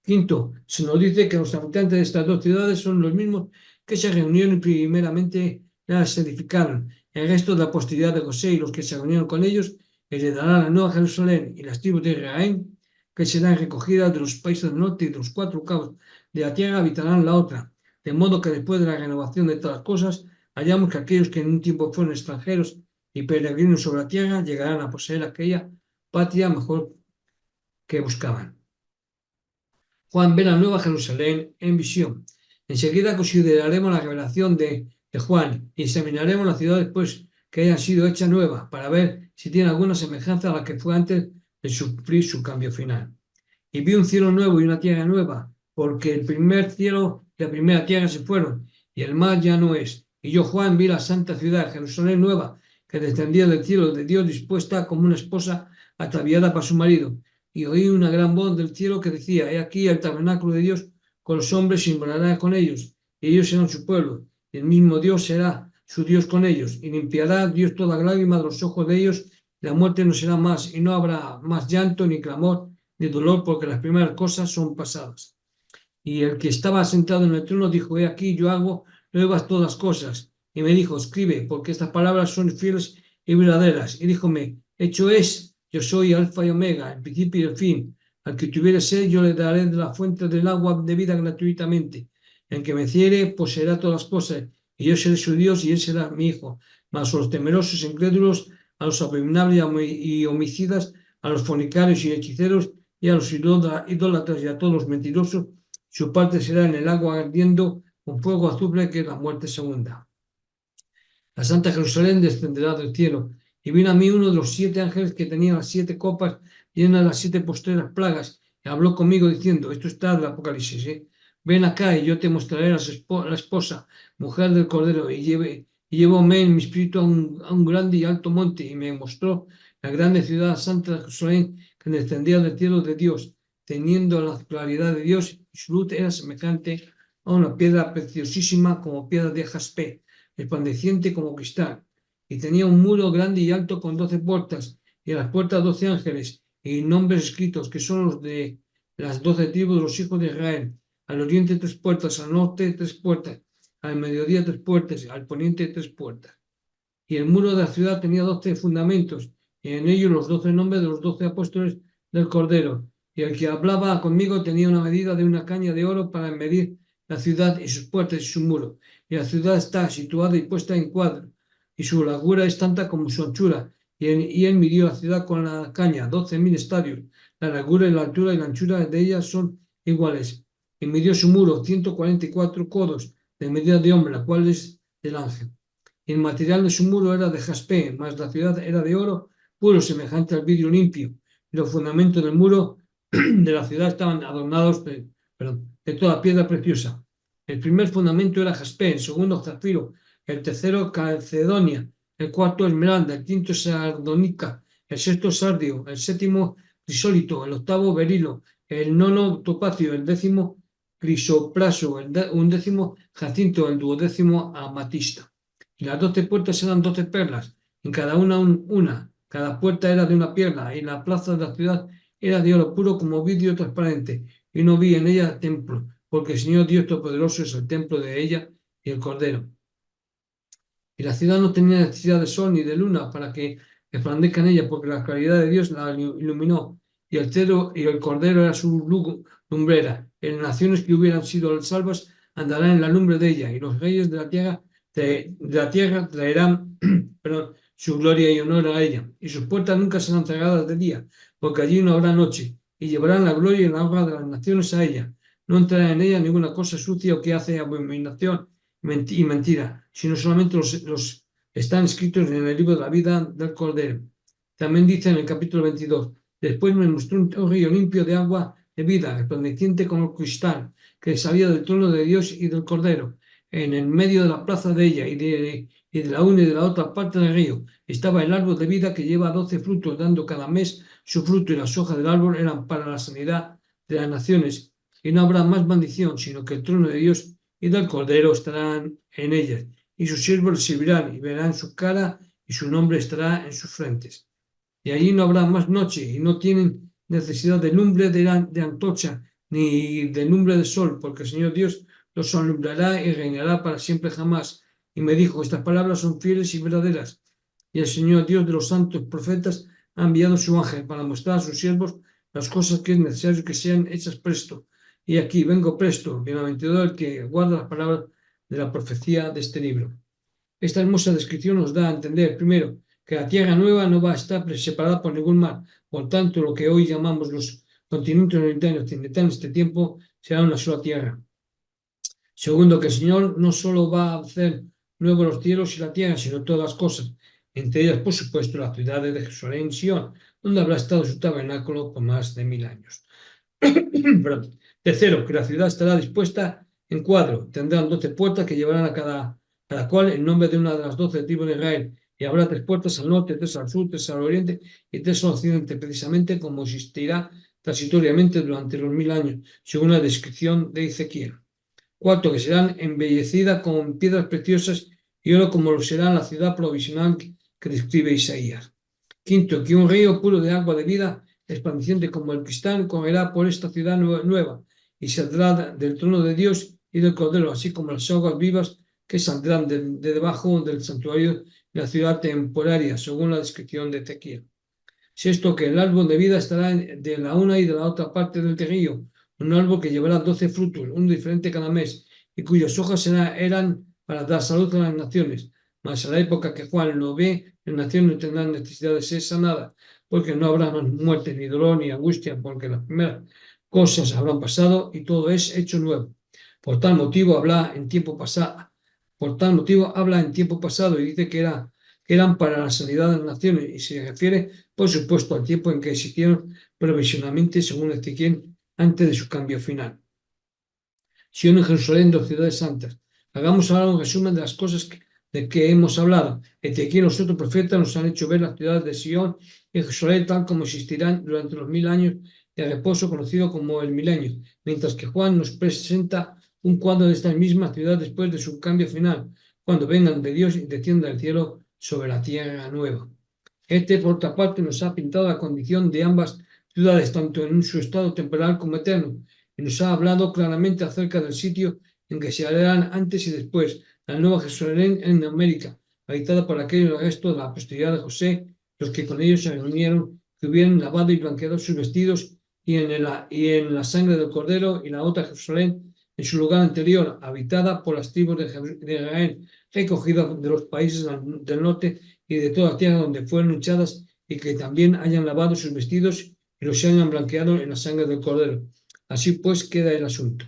Quinto, se nos dice que los habitantes de estas dos ciudades son los mismos que se reunieron y primeramente las edificaron. El resto de la posteridad de José y los que se reunieron con ellos heredarán la nueva Jerusalén y las tribus de Israel que serán recogidas de los países del norte y de los cuatro cabos de la tierra habitarán la otra. De modo que después de la renovación de todas las cosas, hallamos que aquellos que en un tiempo fueron extranjeros y peregrinos sobre la tierra llegarán a poseer aquella patria mejor que buscaban. Juan ve la nueva Jerusalén en visión. Enseguida consideraremos la revelación de Juan y examinaremos la ciudad después que haya sido hecha nueva para ver si tiene alguna semejanza a la que fue antes de sufrir su cambio final. Y vi un cielo nuevo y una tierra nueva, porque el primer cielo y la primera tierra se fueron, y el mar ya no es. Y yo, Juan, vi la santa ciudad, Jerusalén nueva, que descendía del cielo de Dios dispuesta como una esposa ataviada para su marido. Y oí una gran voz del cielo que decía, he aquí el tabernáculo de Dios con los hombres y morará con ellos, y ellos serán su pueblo, y el mismo Dios será su Dios con ellos, y limpiará Dios toda lágrima de los ojos de ellos, la muerte no será más, y no habrá más llanto ni clamor, ni dolor, porque las primeras cosas son pasadas. Y el que estaba sentado en el trono dijo, he aquí, yo hago nuevas todas cosas. Y me dijo, escribe, porque estas palabras son fieles y verdaderas. Y díjome, hecho es, yo soy Alfa y Omega, el principio y el fin. Al que tuviere sed, yo le daré de la fuente del agua de vida gratuitamente. El que me ciere, poseerá todas las cosas, y yo seré su Dios, y él será mi hijo. Mas a los temerosos, incrédulos, a los abominables y homicidas, a los fornicarios y hechiceros, y a los idólatras y a todos los mentirosos, su parte será en el agua ardiendo con fuego azufre, que es la muerte segunda. La Santa Jerusalén descenderá del cielo, y vino a mí uno de los 7 ángeles que tenía las 7 copas llenas de las 7 postreras plagas, y habló conmigo diciendo, esto está del Apocalipsis, ven acá y yo te mostraré la esposa, mujer del Cordero, y llevóme en mi espíritu a un grande y alto monte, y me mostró la grande ciudad santa de Jerusalén, que descendía del cielo de Dios, teniendo la claridad de Dios, y su luz era semejante a una piedra preciosísima como piedra de jaspe, resplandeciente como cristal, y tenía un muro grande y alto con 12 puertas, y a las puertas 12 ángeles, y nombres escritos, que son los de las 12 tribus de los hijos de Israel. Al oriente 3 puertas, al norte 3 puertas, al mediodía 3 puertas, al poniente 3 puertas. Y el muro de la ciudad tenía 12 fundamentos, y en ellos los 12 nombres de los 12 apóstoles del Cordero. Y el que hablaba conmigo tenía una medida de una caña de oro para medir la ciudad y sus puertas y su muro. Y la ciudad está situada y puesta en cuadro, y su largura es tanta como su anchura. Y él midió la ciudad con la caña, 12.000 estadios. La largura y la altura y la anchura de ella son iguales. Y midió su muro, 144 codos de medida de hombre, la cual es del ángel. Y el material de su muro era de jaspe, mas la ciudad era de oro puro, semejante al vidrio limpio. Y los fundamentos del muro de la ciudad estaban adornados de toda piedra preciosa. El primer fundamento era jaspe, el segundo zafiro, el tercero calcedonia, el cuarto esmeralda, el quinto sardonica, el sexto sardio, el séptimo crisólito, el octavo berilo, el nono topacio, el décimo crisopraso, un décimo jacinto, el duodécimo amatista. Y las 12 puertas eran 12 perlas, en cada una. Cada puerta era de una perla, y la plaza de la ciudad era de oro puro como vidrio transparente, y no vi en ella templo, porque el Señor Dios Todopoderoso es el templo de ella y el Cordero. Y la ciudad no tenía necesidad de sol ni de luna para que resplandezca en ella, porque la claridad de Dios la iluminó, y el cedro y el Cordero era su lumbrera. Y las naciones que hubieran sido salvas andarán en la lumbre de ella, y los reyes de la tierra traerán su gloria y honor a ella, y sus puertas nunca serán cerradas de día, porque allí no habrá noche, y llevarán la gloria y la honra de las naciones a ella. No entrará en ella ninguna cosa sucia o que hace abominación y mentira, sino solamente los están escritos en el libro de la vida del Cordero. También dice en el capítulo 22, después me mostró un río limpio de agua de vida, resplandeciente como cristal, que salía del trono de Dios y del Cordero, en el medio de la plaza de ella, y y de la una y de la otra parte del río estaba el árbol de vida que lleva 12 frutos, dando cada mes su fruto, y las hojas del árbol eran para la sanidad de las naciones. Y no habrá más maldición, sino que el trono de Dios y del Cordero estarán en ellas, y sus siervos les servirán, y verán su cara, y su nombre estará en sus frentes. Y allí no habrá más noche, y no tienen necesidad de lumbre de antorcha, ni de lumbre de sol, porque el Señor Dios los alumbrará y reinará para siempre jamás. Y me dijo, estas palabras son fieles y verdaderas. Y el Señor Dios de los santos profetas ha enviado su ángel para mostrar a sus siervos las cosas que es necesario que sean hechas presto. Y aquí vengo presto, bienaventurado el que guarda las palabras de la profecía de este libro. Esta hermosa descripción nos da a entender, primero, que la tierra nueva no va a estar separada por ningún mar. Por tanto, lo que hoy llamamos los continentes oriental y occidental en este tiempo será una sola tierra. Segundo, que el Señor no solo va a hacer nuevos los cielos y la tierra, sino todas las cosas, entre ellas, por supuesto, las ciudades de Jerusalén y Sion, donde habrá estado su tabernáculo por más de 1000 años. Tercero, que la ciudad estará dispuesta en cuadro. Tendrán 12 puertas que llevarán a cada cual el nombre de una de las 12 tribus de Israel. Y habrá 3 puertas al norte, 3 al sur, 3 al oriente y 3 al occidente, precisamente como existirá transitoriamente durante los 1000 años, según la descripción de Ezequiel. Cuarto, que serán embellecidas con piedras preciosas y oro, como lo será la ciudad provisional que describe Isaías. Quinto, que un río puro de agua de vida, resplandeciente como el cristal, correrá por esta ciudad nueva y saldrá del trono de Dios y del Cordero, así como las aguas vivas que saldrán de debajo del santuario de la ciudad temporaria, según la descripción de Ezequiel. Sexto, que el árbol de vida estará de la una y de la otra parte del río, un árbol que llevará 12 frutos, uno diferente cada mes, y cuyas hojas eran para dar salud a las naciones. Mas a la época que Juan lo ve, las naciones no tendrán necesidad de ser sanadas, porque no habrá más muerte, ni dolor, ni angustia, porque las primeras cosas habrán pasado y todo es hecho nuevo. Por tal motivo habla en tiempo pasado. Y dice que eran para la sanidad de las naciones, y se refiere, por supuesto, al tiempo en que existieron provisionalmente, según Ezequiel, antes de su cambio final. Sion y Jerusalén, 2 ciudades santas. Hagamos ahora un resumen de las cosas de que hemos hablado. Ezequiel y los otros profetas nos han hecho ver las ciudades de Sion y Jerusalén tal como existirán durante los 1000 años de reposo, conocido como el milenio, mientras que Juan nos presenta un cuadro de estas mismas ciudades después de su cambio final, cuando vengan de Dios y desciendan del cielo sobre la tierra nueva. Por otra parte, nos ha pintado la condición de ambas ciudades, tanto en su estado temporal como eterno, y nos ha hablado claramente acerca del sitio en que se hallarán antes y después, la nueva Jerusalén en América, habitada por aquellos restos de la posteridad de José, los que con ellos se reunieron, que hubieran lavado y blanqueado sus vestidos, y en la sangre del Cordero, y la otra Jerusalén en su lugar anterior, habitada por las tribus de Israel, recogidas de los países del norte y de toda tierra donde fueron echadas, y que también hayan lavado sus vestidos y los hayan blanqueado en la sangre del Cordero. Así pues queda el asunto.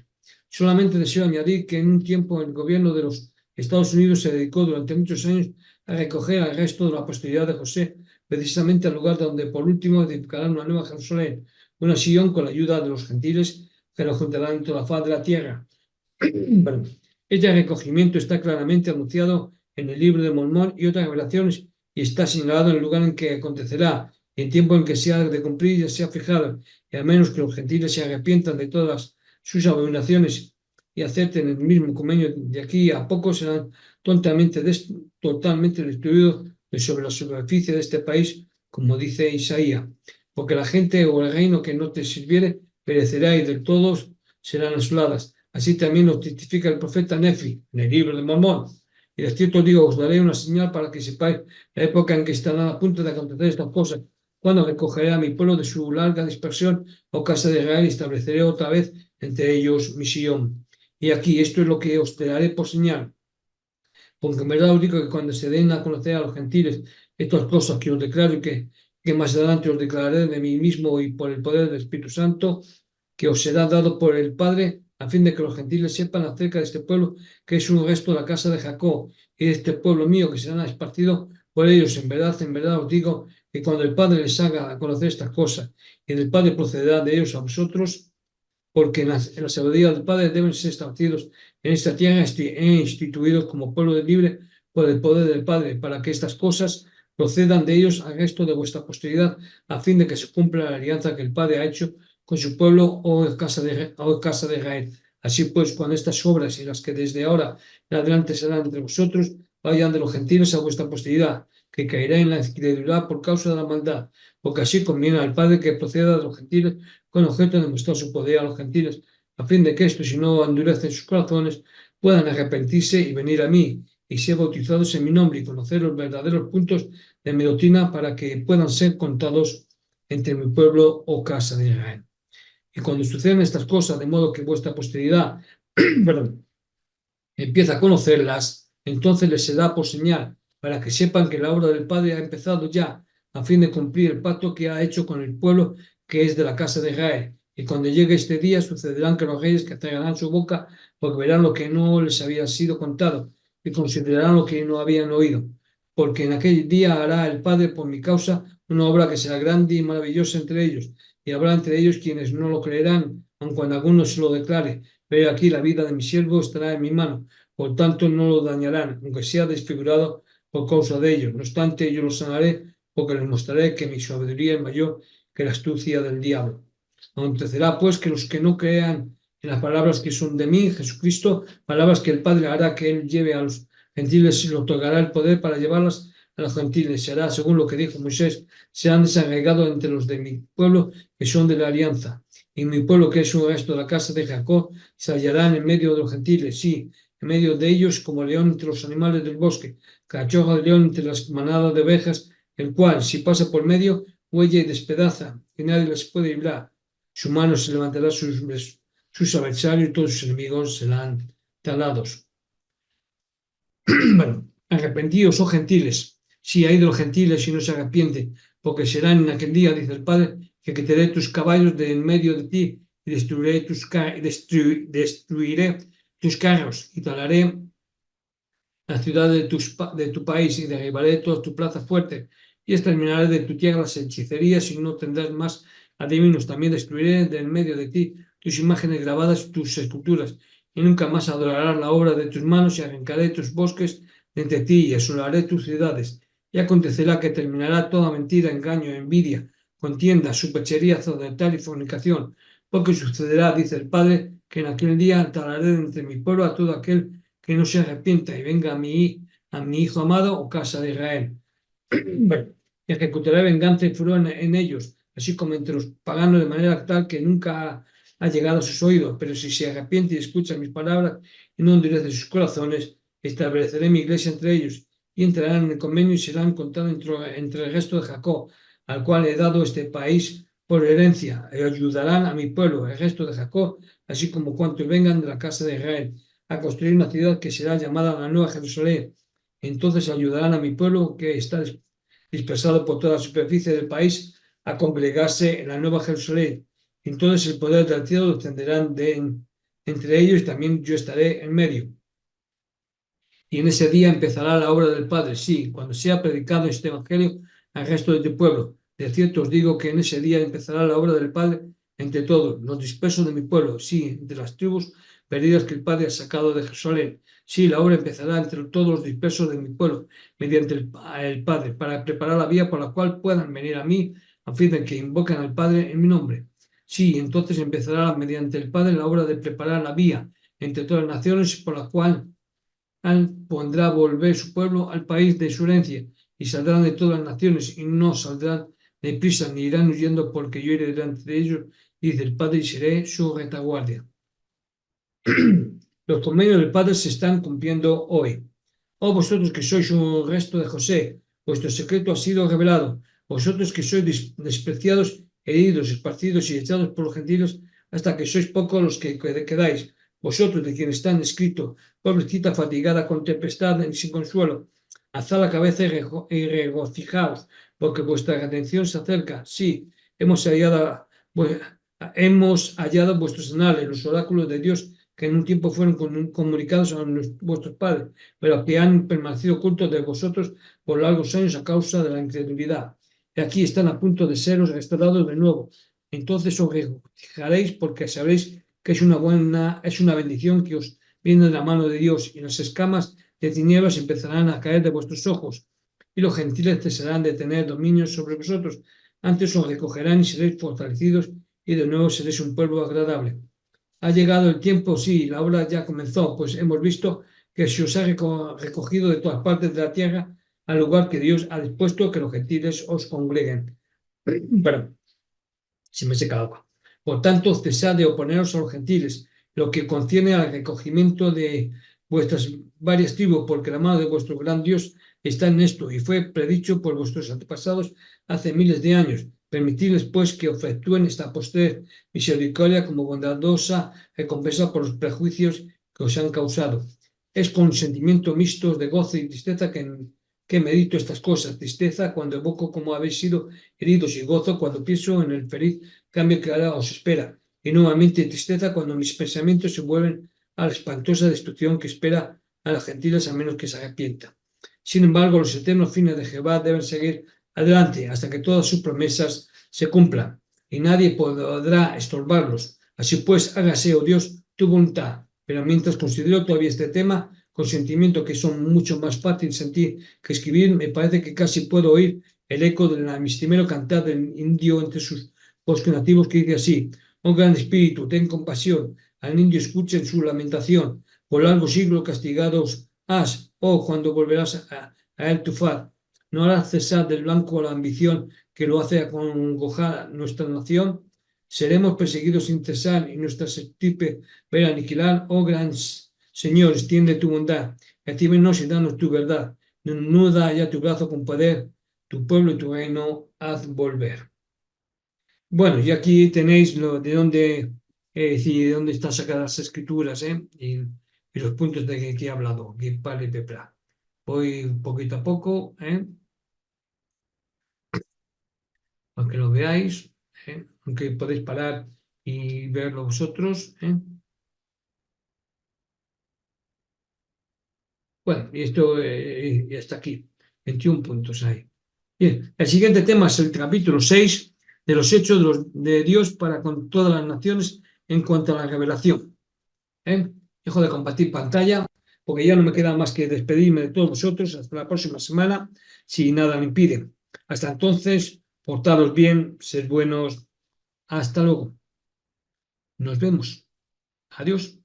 Solamente deseo añadir que en un tiempo el gobierno de los Estados Unidos se dedicó durante muchos años a recoger al resto de la posteridad de José, precisamente al lugar donde por último edificarán una nueva Jerusalén, una Sion con la ayuda de los gentiles que lo juntarán en toda la faz de la tierra. Bueno, este recogimiento está claramente anunciado en el libro de Mormón y otras revelaciones, y está señalado en el lugar en que acontecerá, y el tiempo en que se ha de cumplir ya se ha fijado, y a menos que los gentiles se arrepientan de todas sus abominaciones y acepten el mismo convenio, de aquí a poco serán totalmente destruidos de sobre la superficie de este país, como dice Isaías, porque la gente o el reino que no te sirviere perecerá y de todos serán asoladas. Así también lo testifica el profeta Nefi en el libro de Mormón. Y de cierto digo, os daré una señal para que sepáis la época en que estarán a punto de acontecer estas cosas, cuando recogeré a mi pueblo de su larga dispersión, o casa de Israel, y estableceré otra vez entre ellos mi Sion. Y aquí, esto es lo que os daré por señal. Porque en verdad os digo que cuando se den a conocer a los gentiles estas cosas que os declaro y que más adelante os declararé de mí mismo y por el poder del Espíritu Santo, que os será dado por el Padre, a fin de que los gentiles sepan acerca de este pueblo, que es un resto de la casa de Jacob, y de este pueblo mío que serán esparcidos por ellos. En verdad os digo que cuando el Padre les haga a conocer estas cosas, y del Padre procederá de ellos a vosotros, porque en la sabiduría del Padre deben ser establecidos en esta tierra e instituidos como pueblo libre, por el poder del Padre, para que estas cosas procedan de ellos al resto de vuestra posteridad, a fin de que se cumpla la alianza que el Padre ha hecho con su pueblo, casa de Israel. Así pues, cuando estas obras y las que desde ahora en adelante serán entre vosotros, vayan de los gentiles a vuestra posteridad, que caerá en la incredulidad por causa de la maldad, porque así conviene al Padre que proceda de los gentiles con objeto de mostrar su poder a los gentiles, a fin de que estos, si no endurecen sus corazones, puedan arrepentirse y venir a mí, y ser bautizados en mi nombre y conocer los verdaderos puntos de mi doctrina para que puedan ser contados entre mi pueblo o casa de Israel. Y cuando suceden estas cosas, de modo que vuestra posteridad perdón, empieza a conocerlas, entonces les será por señal, para que sepan que la obra del Padre ha empezado ya, a fin de cumplir el pacto que ha hecho con el pueblo que es de la casa de Israel. Y cuando llegue este día, sucederán que los reyes que cerrarán su boca, porque verán lo que no les había sido contado, y considerarán lo que no habían oído. Porque en aquel día hará el Padre por mi causa una obra que será grande y maravillosa entre ellos, y habrá entre ellos quienes no lo creerán, aun cuando alguno se lo declare. Pero aquí la vida de mi siervo estará en mi mano, por tanto no lo dañarán, aunque sea desfigurado por causa de ellos. No obstante, yo los sanaré, porque les mostraré que mi sabiduría es mayor que la astucia del diablo. Acontecerá pues que los que no crean en las palabras que son de mí, Jesucristo, palabras que el Padre hará que él lleve a los gentiles y le otorgará el poder para llevarlas a los gentiles. Se hará según lo que dijo Moisés, se han desagregado entre los de mi pueblo que son de la alianza. Y mi pueblo, que es un resto de la casa de Jacob, se hallará en el medio de los gentiles, sí, en medio de ellos como león entre los animales del bosque, cachorro de león entre las manadas de ovejas, el cual, si pasa por medio, huelle y despedaza, que nadie les puede librar. Su mano se levantará sus adversarios y todos sus enemigos serán talados. Bueno, arrepentidos, oh gentiles, si hay de los gentiles y no se arrepiente, porque serán en aquel día, dice el Padre, que quitaré tus caballos de en medio de ti y destruiré tus carros y talaré la ciudad de tu país y derribaré todas tus plazas fuertes y exterminaré de tu tierra las hechicerías y no tendrás más adivinos. También destruiré de en medio de ti tus imágenes grabadas, tus esculturas, y nunca más adorarás la obra de tus manos y arrancaré tus bosques de entre ti y asolaré tus ciudades. Y acontecerá que terminará toda mentira, engaño, envidia, contienda, superchería, tal y fornicación, porque sucederá, dice el Padre, que en aquel día talaré de entre mi pueblo a todo aquel que no se arrepienta y venga a mi Hijo amado o casa de Israel. Bueno, ejecutaré venganza y furor en ellos, así como entre los paganos, de manera tal que nunca ha llegado a sus oídos. Pero si se arrepiente y escucha mis palabras y no endurece sus corazones, estableceré mi iglesia entre ellos y entrarán en el convenio y serán contados entre el resto de Jacob, al cual he dado este país por herencia, y ayudarán a mi pueblo, el resto de Jacob, así como cuantos vengan de la casa de Israel, a construir una ciudad que será llamada la Nueva Jerusalén. Entonces ayudarán a mi pueblo que está dispersado por toda la superficie del país a congregarse en la Nueva Jerusalén. Entonces el poder del cielo descenderá entre ellos y también yo estaré en medio. Y en ese día empezará la obra del Padre, sí, cuando sea predicado este evangelio al resto de tu pueblo. De cierto os digo que en ese día empezará la obra del Padre entre todos, los dispersos de mi pueblo, sí, entre las tribus perdidas que el Padre ha sacado de Jerusalén. Sí, la obra empezará entre todos los dispersos de mi pueblo, mediante el Padre, para preparar la vía por la cual puedan venir a mí, a fin de que invoquen al Padre en mi nombre. Sí, entonces empezará mediante el Padre la obra de preparar la vía entre todas las naciones por la cual pondrá volver su pueblo al país de su herencia, y saldrán de todas las naciones, y no saldrán de prisa, ni irán huyendo, porque yo iré delante de ellos, dice el Padre, y seré su retaguardia. Los convenios del Padre se están cumpliendo hoy. Oh vosotros que sois un resto de José, vuestro secreto ha sido revelado. Vosotros que sois despreciados, heridos, esparcidos y echados por los gentiles, hasta que sois pocos los que quedáis. Vosotros de quien están escrito, pobrecita fatigada con tempestad y sin consuelo, alzad la cabeza y regocijaos, porque vuestra redención se acerca. Sí, hemos hallado vuestros anales, los oráculos de Dios, que en un tiempo fueron comunicados a vuestros padres, pero que han permanecido ocultos de vosotros por largos años a causa de la incredulidad. Y aquí están a punto de seros restaurados de nuevo. Entonces os regocijaréis porque sabréis que es una bendición que os viene de la mano de Dios, y las escamas de tinieblas empezarán a caer de vuestros ojos, y los gentiles cesarán de tener dominio sobre vosotros. Antes os recogerán y seréis fortalecidos, y de nuevo seréis un pueblo agradable. Ha llegado el tiempo, sí, la obra ya comenzó, pues hemos visto que se os ha recogido de todas partes de la tierra al lugar que Dios ha dispuesto que los gentiles os congreguen. Perdón, se me seca el agua. Por tanto, cesad de oponeros a los gentiles, lo que concierne al recogimiento de vuestras varias tribus, porque la mano de vuestro gran Dios está en esto, y fue predicho por vuestros antepasados hace miles de años. Permitidles, pues, que efectúen esta postrer misericordia como bondadosa recompensa por los prejuicios que os han causado. Es con sentimientos mixtos de gozo y tristeza que medito estas cosas, tristeza cuando evoco cómo habéis sido heridos y gozo cuando pienso en el feliz cambio que ahora os espera, y nuevamente tristeza cuando mis pensamientos se vuelven a la espantosa destrucción que espera a los gentiles a menos que se arrepientan. Sin embargo, los eternos fines de Jehová deben seguir adelante hasta que todas sus promesas se cumplan, y nadie podrá estorbarlos. Así pues, hágase, oh Dios, tu voluntad. Pero mientras considero todavía este tema, con sentimientos que son mucho más fáciles de sentir que escribir, me parece que casi puedo oír el eco del mistimero cantar del indio entre sus bosques nativos que dice así: oh gran espíritu, ten compasión, al indio escucha en su lamentación, por largo siglo castigados has, oh, cuando volverás a él tu faz, no harás cesar del blanco la ambición que lo hace acongojar nuestra nación, seremos perseguidos sin cesar y nuestra estirpe ver aniquilar, oh gran Señor, extiende tu bondad, recíbenos y danos tu verdad, nuda ya tu brazo con poder, tu pueblo y tu reino haz volver. Bueno, y aquí tenéis lo de dónde, de dónde están sacadas las escrituras, y los puntos de que he hablado, Gipal y Pepra. Voy poquito a poco, aunque lo veáis, aunque podéis parar y verlo vosotros. Bueno, y esto ya está aquí, 21 puntos ahí. Bien, el siguiente tema es el capítulo 6 de los hechos de Dios para con todas las naciones en cuanto a la revelación. Dejo de compartir pantalla porque ya no me queda más que despedirme de todos vosotros hasta la próxima semana, si nada me impide. Hasta entonces, portaros bien, sed buenos. Hasta luego. Nos vemos. Adiós.